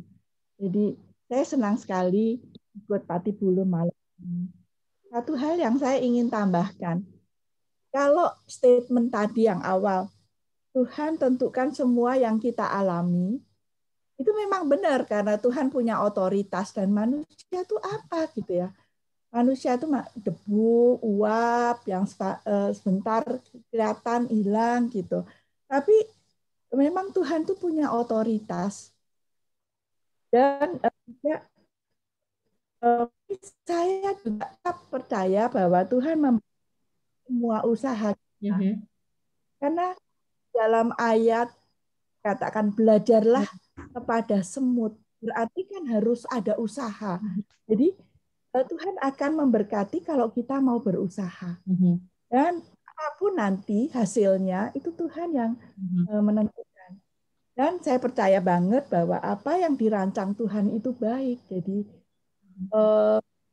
Speaker 10: Jadi saya senang sekali ikut Patibulum malam ini. Satu hal yang saya ingin tambahkan, kalau statement tadi yang awal, Tuhan tentukan semua yang kita alami, itu memang benar karena Tuhan punya otoritas dan manusia itu apa gitu ya. Manusia itu debu, uap, yang sebentar kelihatan hilang gitu. Tapi memang Tuhan itu punya otoritas. Dan saya juga percaya bahwa Tuhan memberi semua usaha kita. Karena dalam ayat katakan belajarlah kepada semut, berarti kan harus ada usaha. Jadi Tuhan akan memberkati kalau kita mau berusaha. Dan apapun nanti hasilnya itu Tuhan yang menentukan. Dan saya percaya banget bahwa apa yang dirancang Tuhan itu baik. Jadi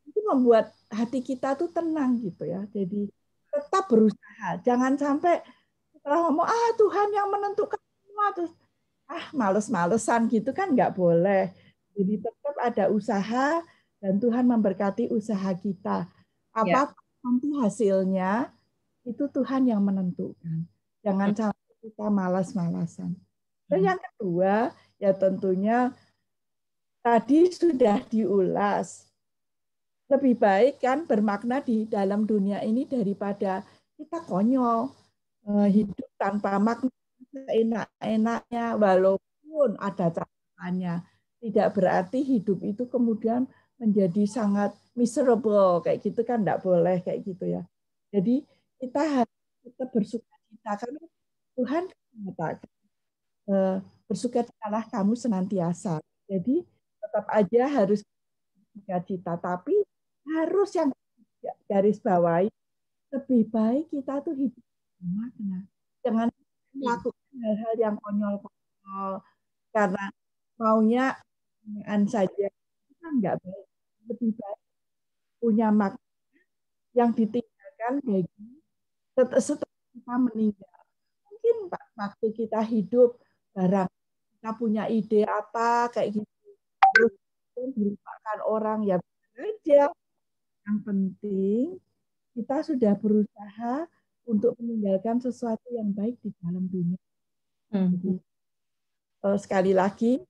Speaker 10: itu membuat hati kita tuh tenang gitu ya. Jadi tetap berusaha. Jangan sampai setelah ngomong Tuhan yang menentukan semua terus males-malesan gitu kan nggak boleh. Jadi tetap ada usaha dan Tuhan memberkati usaha kita. Apa nanti hasilnya itu Tuhan yang menentukan. Jangan sampai kita malas-malasan. Dan yang kedua ya tentunya tadi sudah diulas. Lebih baik kan bermakna di dalam dunia ini daripada kita konyol, hidup tanpa makna, enak-enaknya, walaupun ada catatannya. Tidak berarti hidup itu kemudian menjadi sangat miserable kayak gitu kan enggak boleh kayak gitu ya. Jadi kita harus tetap bersukacita karena Tuhan mengatakan bersukacitalah kamu senantiasa. Jadi tetap aja harus bersukacita, tapi harus yang garis bawahi lebih baik kita tuh hidup bermakna. Jangan melakukan hal-hal yang konyol-konyol karena maunya saja itu kan nggak baik. Lebih baik punya makna yang ditinggalkan bagi setelah kita meninggal. Mungkin waktu kita hidup barang kita punya ide apa kayak gitu, terus melupakan orang ya aja. Yang penting kita sudah berusaha untuk meninggalkan sesuatu yang baik di dalam dunia. Jadi, sekali lagi,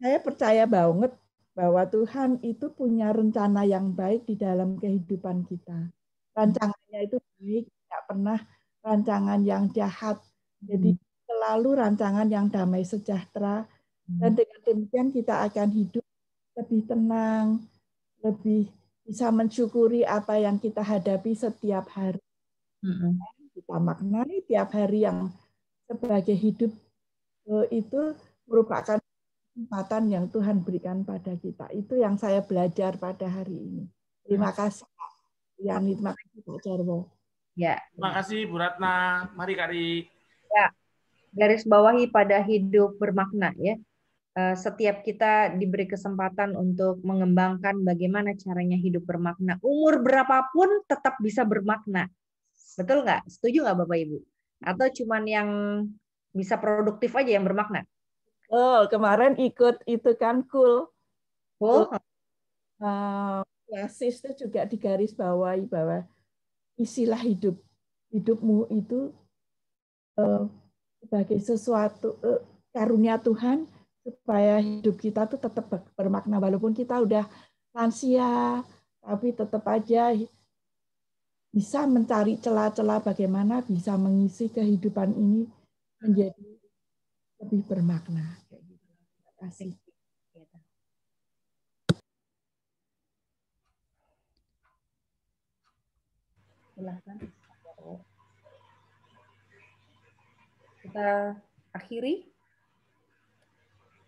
Speaker 10: saya percaya banget bahwa Tuhan itu punya rencana yang baik di dalam kehidupan kita. Rancangannya itu baik, tidak pernah rancangan yang jahat. Jadi selalu rancangan yang damai sejahtera. Dan dengan demikian kita akan hidup lebih tenang, lebih bisa mensyukuri apa yang kita hadapi setiap hari. Kita maknai tiap hari yang sebagai hidup itu merupakan kesempatan yang Tuhan berikan pada kita. Itu yang saya belajar pada hari ini. Terima kasih Pak Yani, terima kasih Pak Jarwo.
Speaker 1: Ya.
Speaker 2: Terima kasih Bu Ratna. Mari Kari.
Speaker 1: Ya, garis bawahi pada hidup bermakna ya. Setiap kita diberi kesempatan untuk mengembangkan bagaimana caranya hidup bermakna. Umur berapapun tetap bisa bermakna. Betul nggak? Setuju nggak Bapak Ibu? Atau cuman yang bisa produktif aja yang bermakna?
Speaker 10: Oh, kemarin ikut itu kan cool. Asis itu juga digaris bawahi bahwa isilah hidupmu itu sebagai sesuatu karunia Tuhan supaya hidup kita tuh tetap bermakna walaupun kita udah lansia, tapi tetap aja bisa mencari celah-celah bagaimana bisa mengisi kehidupan ini menjadi lebih bermakna. Terima kasih.
Speaker 1: Silahkan. Kita akhiri.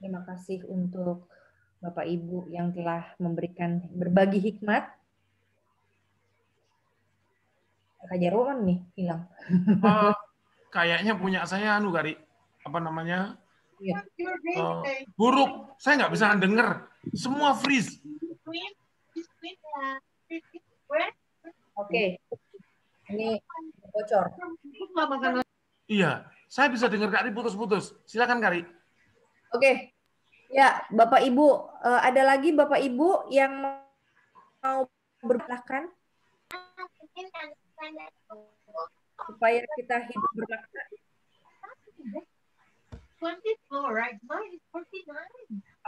Speaker 1: Terima kasih untuk Bapak Ibu yang telah memberikan berbagi hikmat. Kak Jarwo kan nih hilang.
Speaker 2: Kayaknya punya saya Kari, apa namanya?
Speaker 1: Iya.
Speaker 2: Buruk. Saya nggak bisa denger. Semua freeze.
Speaker 1: Oke. Ini bocor.
Speaker 2: Iya, saya bisa dengar Kari putus-putus. Silakan Kari.
Speaker 1: Oke. Ya, Bapak Ibu, ada lagi Bapak Ibu yang mau berbelahkan supaya kita hidup bermakna.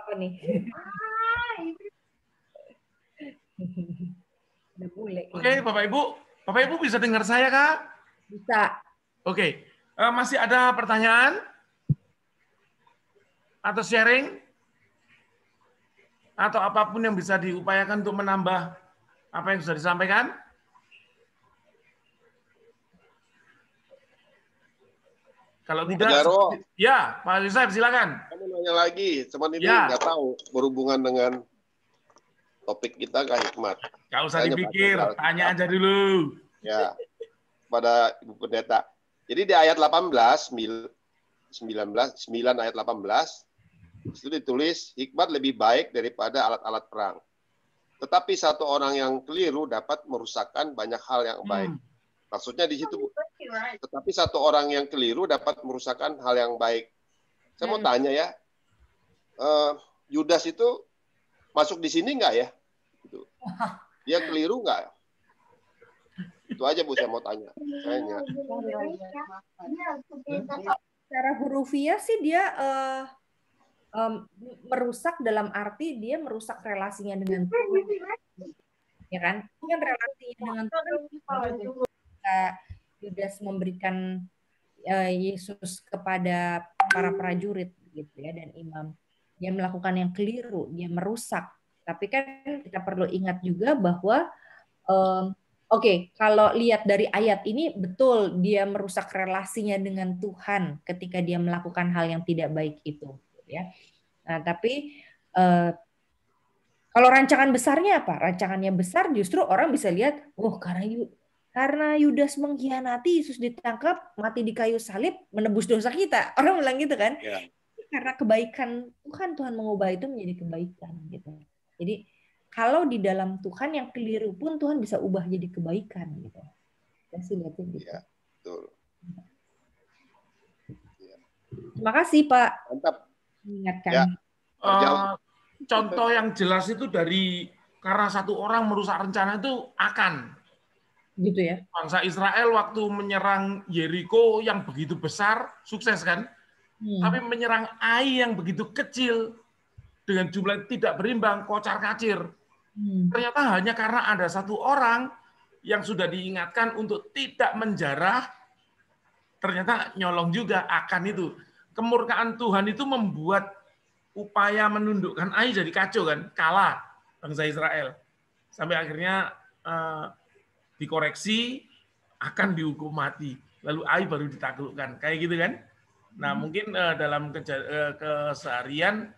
Speaker 1: Apa nih?
Speaker 2: Oke, Bapak Ibu bisa dengar saya Kak?
Speaker 1: Bisa.
Speaker 2: Oke, masih ada pertanyaan atau sharing atau apapun yang bisa diupayakan untuk menambah apa yang sudah disampaikan? Kalau tidak, ya Pak Yusuf silakan.
Speaker 6: Kamu nanya lagi, cuman ini nggak tahu berhubungan dengan topik kita nggak hikmat.
Speaker 2: Nggak usah dipikir, tanya aja dulu.
Speaker 6: Ya, pada Ibu Pendeta. Jadi di ayat 18, 9 ayat 18, itu ditulis, hikmat lebih baik daripada alat-alat perang. Tetapi satu orang yang keliru dapat merusakkan banyak hal yang baik. Maksudnya di situ, tetapi satu orang yang keliru dapat merusakkan hal yang baik. Saya mau tanya ya, Yudas itu masuk di sini nggak ya? Dia keliru nggak? Itu aja Bu, saya mau tanya. Kayaknya.
Speaker 1: Secara hurufiah sih dia merusak dalam arti dia merusak relasinya dengan Tuhan. Ya kan? Dengan relasinya dengan Tuhan. Yudas memberikan Yesus kepada para prajurit gitu ya dan imam. Dia melakukan yang keliru, dia merusak Tapi kan kita perlu ingat juga bahwa oke, kalau lihat dari ayat ini betul dia merusak relasinya dengan Tuhan ketika dia melakukan hal yang tidak baik itu, ya. Nah, tapi kalau rancangan besarnya apa? Rancangannya besar justru orang bisa lihat, oh karena Yudas mengkhianati, Yesus ditangkap, mati di kayu salib, menebus dosa kita. Orang bilang gitu kan? Ya. Karena kebaikan Tuhan mengubah itu menjadi kebaikan gitu. Jadi kalau di dalam Tuhan yang keliru pun Tuhan bisa ubah jadi kebaikan gitu. Saya sih lihatnya gitu. Ya, betul. Terima kasih Pak.
Speaker 6: Mantap.
Speaker 1: Mengingatkan.
Speaker 6: Ya.
Speaker 2: Contoh yang jelas itu dari karena satu orang merusak rencana itu Akan.
Speaker 1: Gitu ya.
Speaker 2: Bangsa Israel waktu menyerang Yeriko yang begitu besar, sukses kan? Tapi menyerang Ai yang begitu kecil dengan jumlah tidak berimbang, kocar-kacir. Ternyata hanya karena ada satu orang yang sudah diingatkan untuk tidak menjarah, ternyata nyolong juga Akan itu. Kemurkaan Tuhan itu membuat upaya menundukkan Ai jadi kacau kan, kalah bangsa Israel. Sampai akhirnya dikoreksi, Akan dihukum mati. Lalu Ai baru ditaklukkan. Kayak gitu kan? Nah, mungkin dalam keseharian,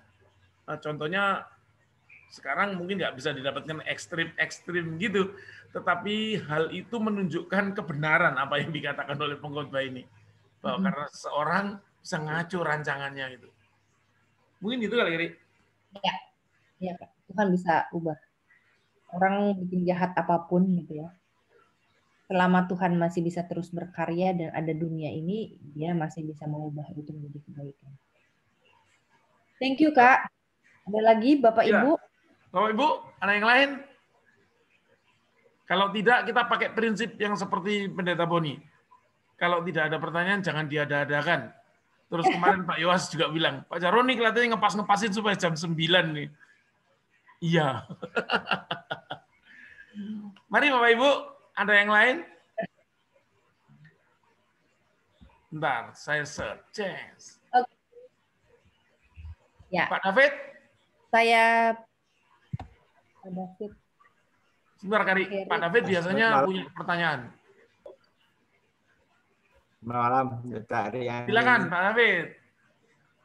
Speaker 2: contohnya sekarang mungkin nggak bisa didapatkan ekstrim-ekstrim gitu. Tetapi hal itu menunjukkan kebenaran apa yang dikatakan oleh pengkhotbah ini. Bahwa karena seorang bisa ngaco rancangannya itu. Mungkin itu kali, Ri.
Speaker 1: Ya, Pak. Tuhan bisa ubah. Orang bikin jahat apapun gitu ya. Selama Tuhan masih bisa terus berkarya dan ada dunia ini, dia masih bisa mengubah itu menjadi kebaikan. Thank you, Kak. Ada lagi, Bapak Ibu?
Speaker 2: Bapak Ibu, ada yang lain? Kalau tidak, kita pakai prinsip yang seperti Pendeta Boni. Kalau tidak ada pertanyaan, jangan diada-adakan. Terus kemarin Pak Yowas juga bilang, Pak Jaroni kelihatannya ngepas-ngepasin supaya jam 9 nih. Iya. Mari Bapak Ibu, ada yang lain? Bentar, saya search.
Speaker 1: Okay. Ya.
Speaker 2: Pak David?
Speaker 1: Pak David.
Speaker 2: Sebentar, Kari. Pak David biasanya punya pertanyaan.
Speaker 11: Malam, Dr. Riani.
Speaker 2: Silakan, Pak David.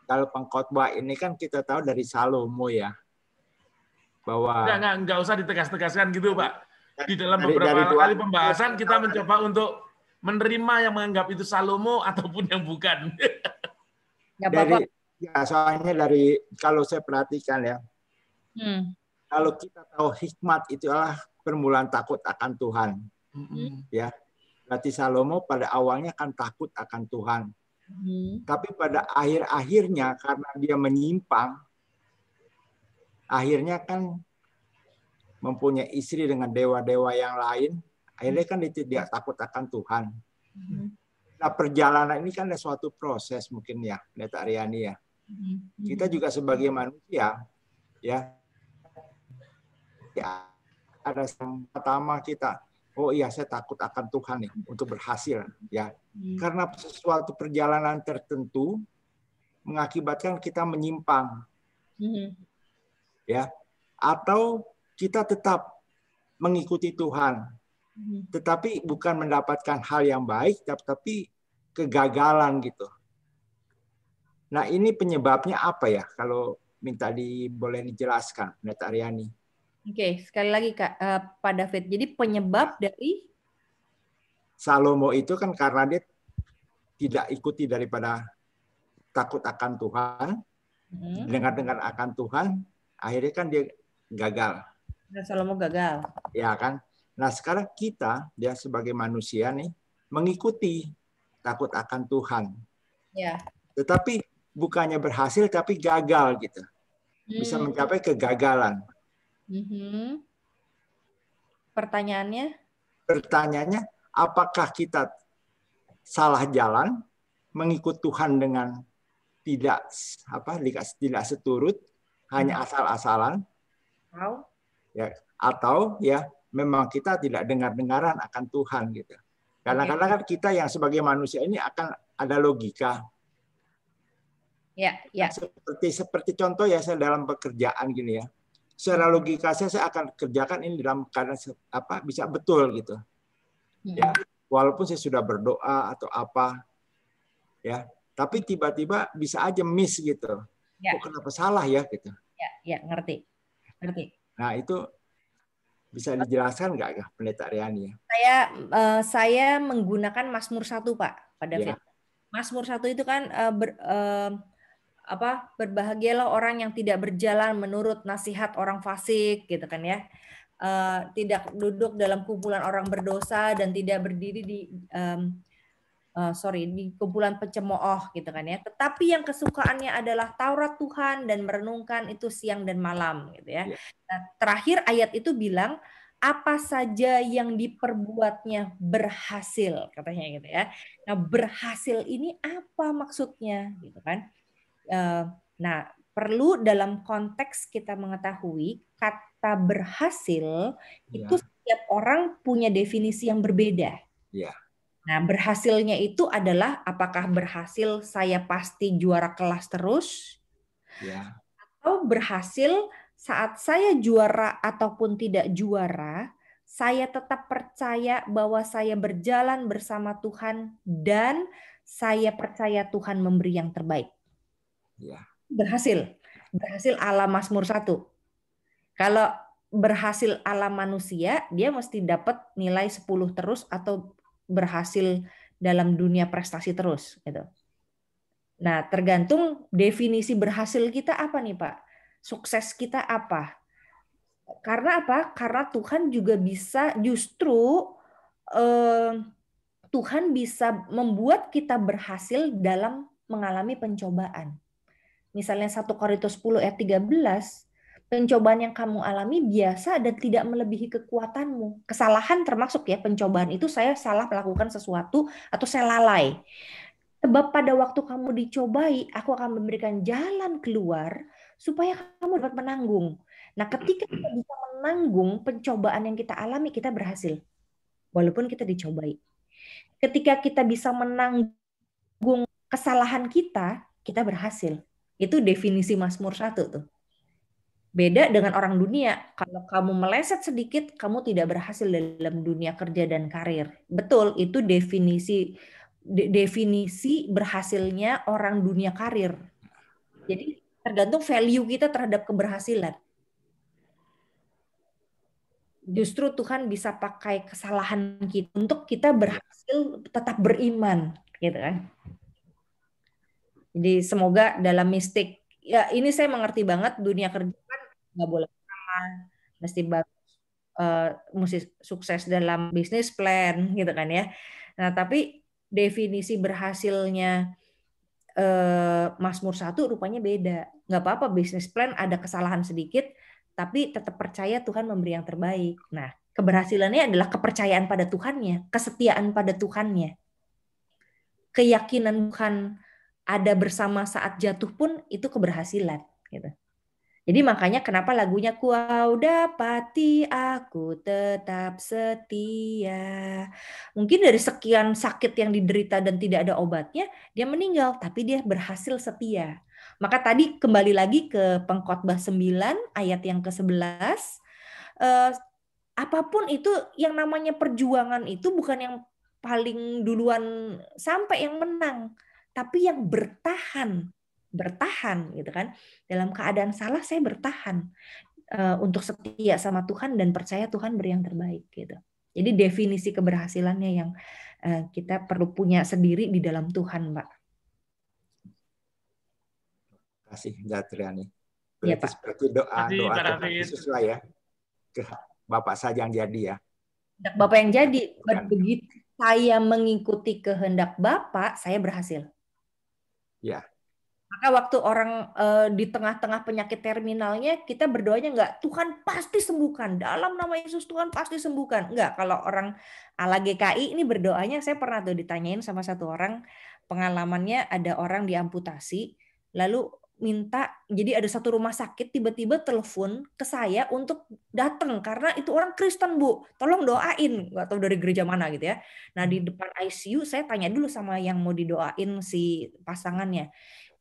Speaker 11: Kalau pengkhotbah ini kan kita tahu dari Salomo ya. Bahwa
Speaker 2: enggak usah ditegas-tegaskan gitu, Pak. Di dalam beberapa kali pembahasan kita mencoba untuk menerima yang menganggap itu Salomo ataupun yang bukan.
Speaker 11: Soalnya dari kalau saya perhatikan ya, kalau kita tahu hikmat itu adalah permulaan takut akan Tuhan, ya. Berarti Salomo pada awalnya kan takut akan Tuhan, tapi pada akhir-akhirnya karena dia menyimpang, akhirnya kan mempunyai istri dengan dewa-dewa yang lain, akhirnya kan dia tidak takut akan Tuhan. Nah, perjalanan ini kan ada suatu proses mungkin ya, Pendeta Aryani ya. Kita juga sebagai manusia, ya ada yang pertama kita, oh iya saya takut akan Tuhan nih untuk berhasil, ya. Karena sesuatu perjalanan tertentu mengakibatkan kita menyimpang, ya. Atau kita tetap mengikuti Tuhan, tetapi bukan mendapatkan hal yang baik, tapi kegagalan gitu. Nah, ini penyebabnya apa ya? Kalau minta boleh dijelaskan, Pendeta Aryani.
Speaker 1: Oke, sekali lagi Pak David. Jadi penyebab dari
Speaker 11: Salomo itu kan karena dia tidak ikuti daripada takut akan Tuhan, dengar-dengar akan Tuhan, akhirnya kan dia gagal.
Speaker 1: Dan Salomo gagal.
Speaker 11: Ya kan. Nah sekarang kita dia sebagai manusia nih mengikuti takut akan Tuhan.
Speaker 1: Ya.
Speaker 11: Tetapi bukannya berhasil tapi gagal gitu. Bisa mencapai kegagalan.
Speaker 1: Pertanyaannya?
Speaker 11: Pertanyaannya apakah kita salah jalan mengikut Tuhan dengan tidak seturut, hanya asal-asalan? Ya, atau ya memang kita tidak dengar-dengaran akan Tuhan gitu. Kadang-kadang kan kita yang sebagai manusia ini akan ada logika.
Speaker 1: Ya.
Speaker 11: Seperti contoh ya saya dalam pekerjaan gini ya. secara logika saya akan kerjakan ini dalam keadaan bisa betul gitu. Ya, walaupun saya sudah berdoa atau apa, ya, tapi tiba-tiba bisa aja miss gitu.
Speaker 1: Ya.
Speaker 11: Kok kenapa salah ya gitu.
Speaker 1: Ya, ngerti.
Speaker 11: Nah, itu bisa dijelaskan nggak ya, Pendeta Riani?
Speaker 1: Saya menggunakan Mazmur 1, Pak, Pak David. Mazmur 1 itu kan berbahagialah orang yang tidak berjalan menurut nasihat orang fasik, gitu kan ya. Tidak duduk dalam kumpulan orang berdosa dan tidak berdiri di kumpulan pencemooh, gitu kan ya. Tetapi yang kesukaannya adalah Taurat Tuhan dan merenungkan itu siang dan malam, gitu ya. Nah, terakhir ayat itu bilang apa saja yang diperbuatnya berhasil, katanya gitu ya. Nah, berhasil ini apa maksudnya, gitu kan? Nah, perlu dalam konteks kita mengetahui kata berhasil itu setiap orang punya definisi yang berbeda. Nah, berhasilnya itu adalah apakah berhasil saya pasti juara kelas terus, atau berhasil saat saya juara ataupun tidak juara, saya tetap percaya bahwa saya berjalan bersama Tuhan dan saya percaya Tuhan memberi yang terbaik. Berhasil ala Mazmur 1. Kalau berhasil ala manusia, dia mesti dapat nilai 10 terus atau berhasil dalam dunia prestasi terus, gitu. Nah, tergantung definisi berhasil kita apa nih, Pak? Sukses kita apa? Karena apa? Karena Tuhan juga bisa Tuhan bisa membuat kita berhasil dalam mengalami pencobaan. Misalnya 1 Korintus 10 ayat 13, pencobaan yang kamu alami biasa dan tidak melebihi kekuatanmu. Kesalahan termasuk ya, pencobaan itu saya salah melakukan sesuatu atau saya lalai. Sebab pada waktu kamu dicobai, aku akan memberikan jalan keluar supaya kamu dapat menanggung. Nah, ketika kita bisa menanggung pencobaan yang kita alami, kita berhasil. Walaupun kita dicobai. Ketika kita bisa menanggung kesalahan kita berhasil. Itu definisi Mazmur 1 tuh. Beda dengan orang dunia. Kalau kamu meleset sedikit, kamu tidak berhasil dalam dunia kerja dan karir. Betul, itu definisi berhasilnya orang dunia karir. Jadi tergantung value kita terhadap keberhasilan. Justru Tuhan bisa pakai kesalahan kita untuk kita berhasil tetap beriman, gitu kan. Jadi semoga dalam mistik, ya ini saya mengerti banget dunia kerja kan nggak boleh salah, mesti bagus, mesti sukses dalam bisnis plan, gitu kan ya. Nah, tapi definisi berhasilnya Mazmur 1 rupanya beda. Nggak apa-apa bisnis plan ada kesalahan sedikit, tapi tetap percaya Tuhan memberi yang terbaik. Nah, keberhasilannya adalah kepercayaan pada Tuhannya, kesetiaan pada Tuhannya, keyakinan Tuhan ada bersama saat jatuh pun itu keberhasilan, gitu. Jadi makanya kenapa lagunya Kau dapati aku tetap setia. Mungkin dari sekian sakit yang diderita dan tidak ada obatnya, dia meninggal, tapi dia berhasil setia. Maka tadi kembali lagi ke Pengkhotbah 9 ayat yang ke-11, apapun itu yang namanya perjuangan itu bukan yang paling duluan sampai yang menang, tapi yang bertahan gitu kan. Dalam keadaan salah saya bertahan untuk setia sama Tuhan dan percaya Tuhan beri yang terbaik gitu. Jadi definisi keberhasilannya yang kita perlu punya sendiri di dalam Tuhan, Pak.
Speaker 11: Terima kasih, Zatriani. Berarti seperti doa Tuhan Yesus lah ya. Ke Bapak saja yang jadi ya.
Speaker 1: Bapak yang jadi. Begitu saya mengikuti kehendak Bapak, saya berhasil.
Speaker 11: Ya.
Speaker 1: Maka waktu orang di tengah-tengah penyakit terminalnya, kita berdoanya enggak, Tuhan pasti sembuhkan. Dalam nama Yesus Tuhan pasti sembuhkan. Enggak, kalau orang ala GKI ini berdoanya, saya pernah tuh ditanyain sama satu orang, pengalamannya ada orang diamputasi, lalu minta, jadi ada satu rumah sakit tiba-tiba telepon ke saya untuk datang, karena itu orang Kristen, Bu. Tolong doain. Enggak tahu dari gereja mana gitu ya. Nah, di depan ICU, saya tanya dulu sama yang mau didoain si pasangannya.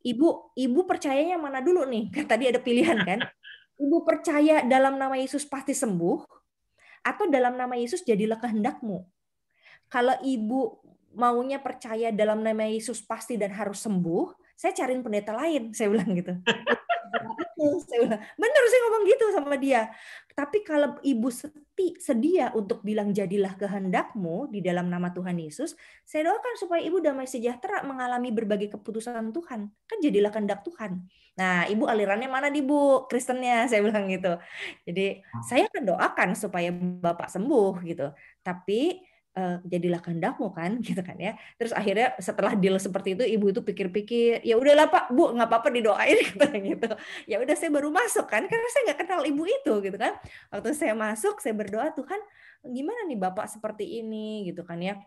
Speaker 1: Ibu percayanya mana dulu nih? Kan tadi ada pilihan kan. Ibu percaya dalam nama Yesus pasti sembuh, atau dalam nama Yesus jadilah kehendakmu. Kalau ibu maunya percaya dalam nama Yesus pasti dan harus sembuh, saya cariin pendeta lain, saya bilang gitu. Saya bilang, bener, saya ngomong gitu sama dia. Tapi kalau ibu sedia untuk bilang jadilah kehendakmu di dalam nama Tuhan Yesus, saya doakan supaya ibu damai sejahtera mengalami berbagai keputusan Tuhan. Kan jadilah kehendak Tuhan. Nah, ibu alirannya mana nih Bu? Kristennya, saya bilang gitu. Jadi saya akan doakan supaya Bapak sembuh gitu. Tapi jadilah kehendakmu kan, gitu kan ya. Terus akhirnya setelah deal seperti itu, ibu itu pikir-pikir, ya udahlah Pak, Bu, nggak apa-apa didoain gitu. Ya udah, saya baru masuk kan, karena saya nggak kenal ibu itu gitu kan. Waktu saya masuk, saya berdoa, Tuhan, gimana nih Bapak seperti ini gitu kan ya.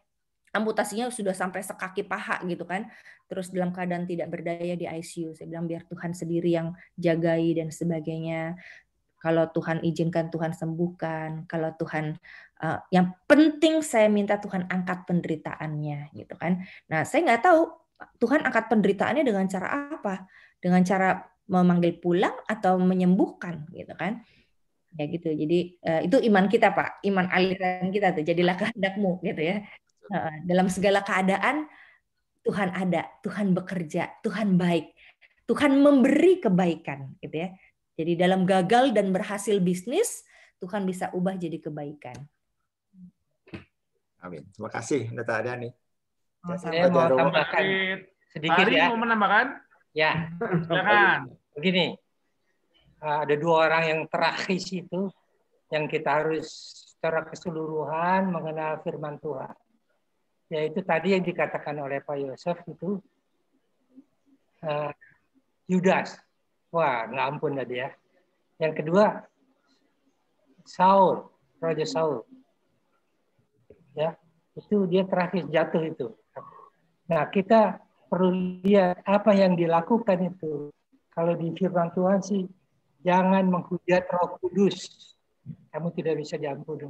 Speaker 1: Amputasinya sudah sampai sekaki paha gitu kan. Terus dalam keadaan tidak berdaya di ICU. Saya bilang biar Tuhan sendiri yang jagai dan sebagainya. Kalau Tuhan izinkan, Tuhan sembuhkan. Kalau Tuhan, yang penting saya minta Tuhan angkat penderitaannya, gitu kan. Nah, saya nggak tahu Tuhan angkat penderitaannya dengan cara apa, dengan cara memanggil pulang atau menyembuhkan, gitu kan. Ya gitu. Jadi itu iman kita, Pak, iman aliran kita tuh. Jadilah kehendakmu, gitu ya. Dalam segala keadaan Tuhan ada, Tuhan bekerja, Tuhan baik, Tuhan memberi kebaikan, gitu ya. Jadi dalam gagal dan berhasil bisnis, Tuhan bisa ubah jadi kebaikan.
Speaker 11: Amin. Terima kasih, Pendeta Dani.
Speaker 8: Saya mau tambahkan sedikit ya.
Speaker 2: Mau menambahkan?
Speaker 8: Ya.
Speaker 2: Silakan.
Speaker 8: Begini, ada dua orang yang terakhir itu yang kita harus secara keseluruhan mengenal firman Tuhan. Yaitu tadi yang dikatakan oleh Pak Yosef itu Yudas. Wah, nggak ampun tadi ya. Yang kedua, Saul, Raja Saul. Ya, itu dia terakhir jatuh itu. Nah, kita perlu lihat apa yang dilakukan itu. Kalau di firman Tuhan sih, jangan menghujat Roh Kudus. Kamu tidak bisa diampuni.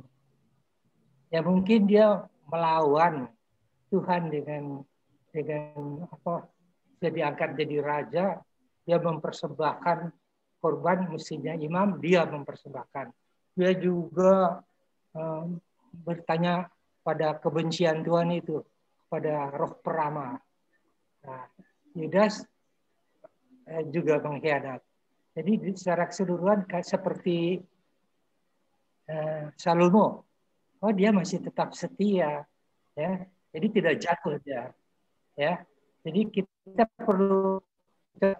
Speaker 8: Ya mungkin dia melawan Tuhan dengan apa? Jadi angkat jadi raja. Dia mempersembahkan korban, mestinya imam, dia mempersembahkan. Dia juga bertanya pada kebencian Tuhan itu, pada roh peramal. Nah, Yudas juga mengkhianat. Jadi secara keseluruhan seperti Salomo, oh dia masih tetap setia, ya. Jadi tidak jatuh dia, ya. Jadi kita perlu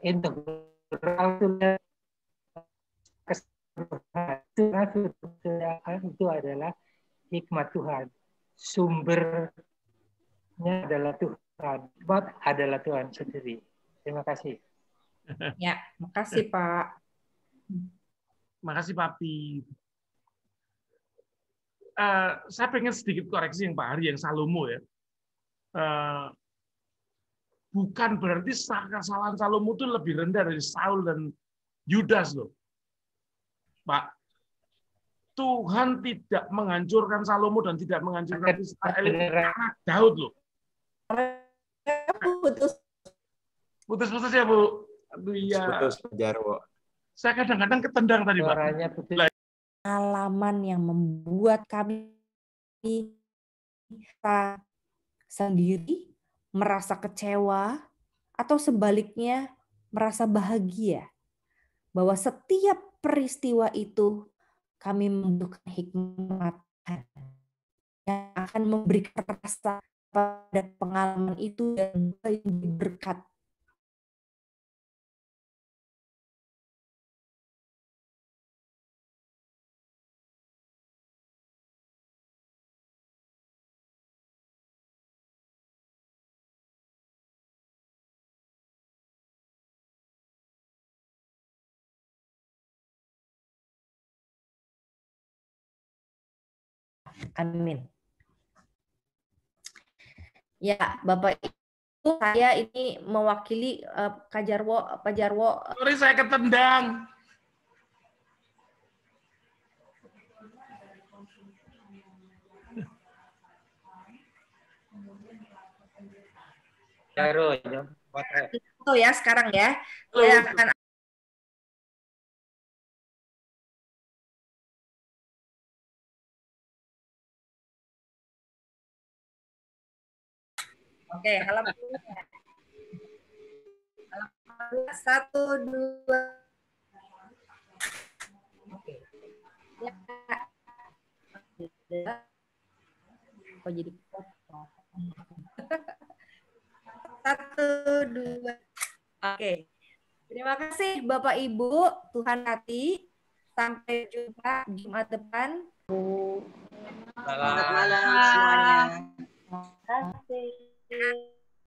Speaker 8: integral itu adalah hikmat Tuhan, sumbernya adalah Tuhan, hikmat adalah Tuhan sendiri. Terima kasih.
Speaker 1: Ya, makasih Pak.
Speaker 2: Makasih Papi. Saya pengen sedikit koreksi yang Pak Hari, yang Salomo ya. Bukan berarti kesalahan Salomo itu lebih rendah dari Saul dan Yudas loh. Pak, Tuhan tidak menghancurkan Salomo dan tidak menghancurkan Israel karena Daud loh. Putus-putus ya Bu. Aduh iya. Putus Jarwo. Saya kadang-kadang ketendang tadi Pak.
Speaker 1: Pengalaman yang membuat kami sendiri merasa kecewa atau sebaliknya merasa bahagia bahwa setiap peristiwa itu kami membutuhkan hikmat yang akan memberikan rasa pada pengalaman itu dan berkat. Amin. Ya, Bapak Ibu, saya ini mewakili Pak Jarwo.
Speaker 2: Sorry, saya ketendang.
Speaker 8: Jarwo,
Speaker 1: ya sekarang ya. Saya akan Oke, halaman 1, 2. Oke. Ya. Oh, jadi 1, 2. Oke. Terima kasih Bapak Ibu, Tuhan hati. Sampai jumpa Jumat depan.
Speaker 5: Selamat malam semuanya.
Speaker 9: Terima kasih.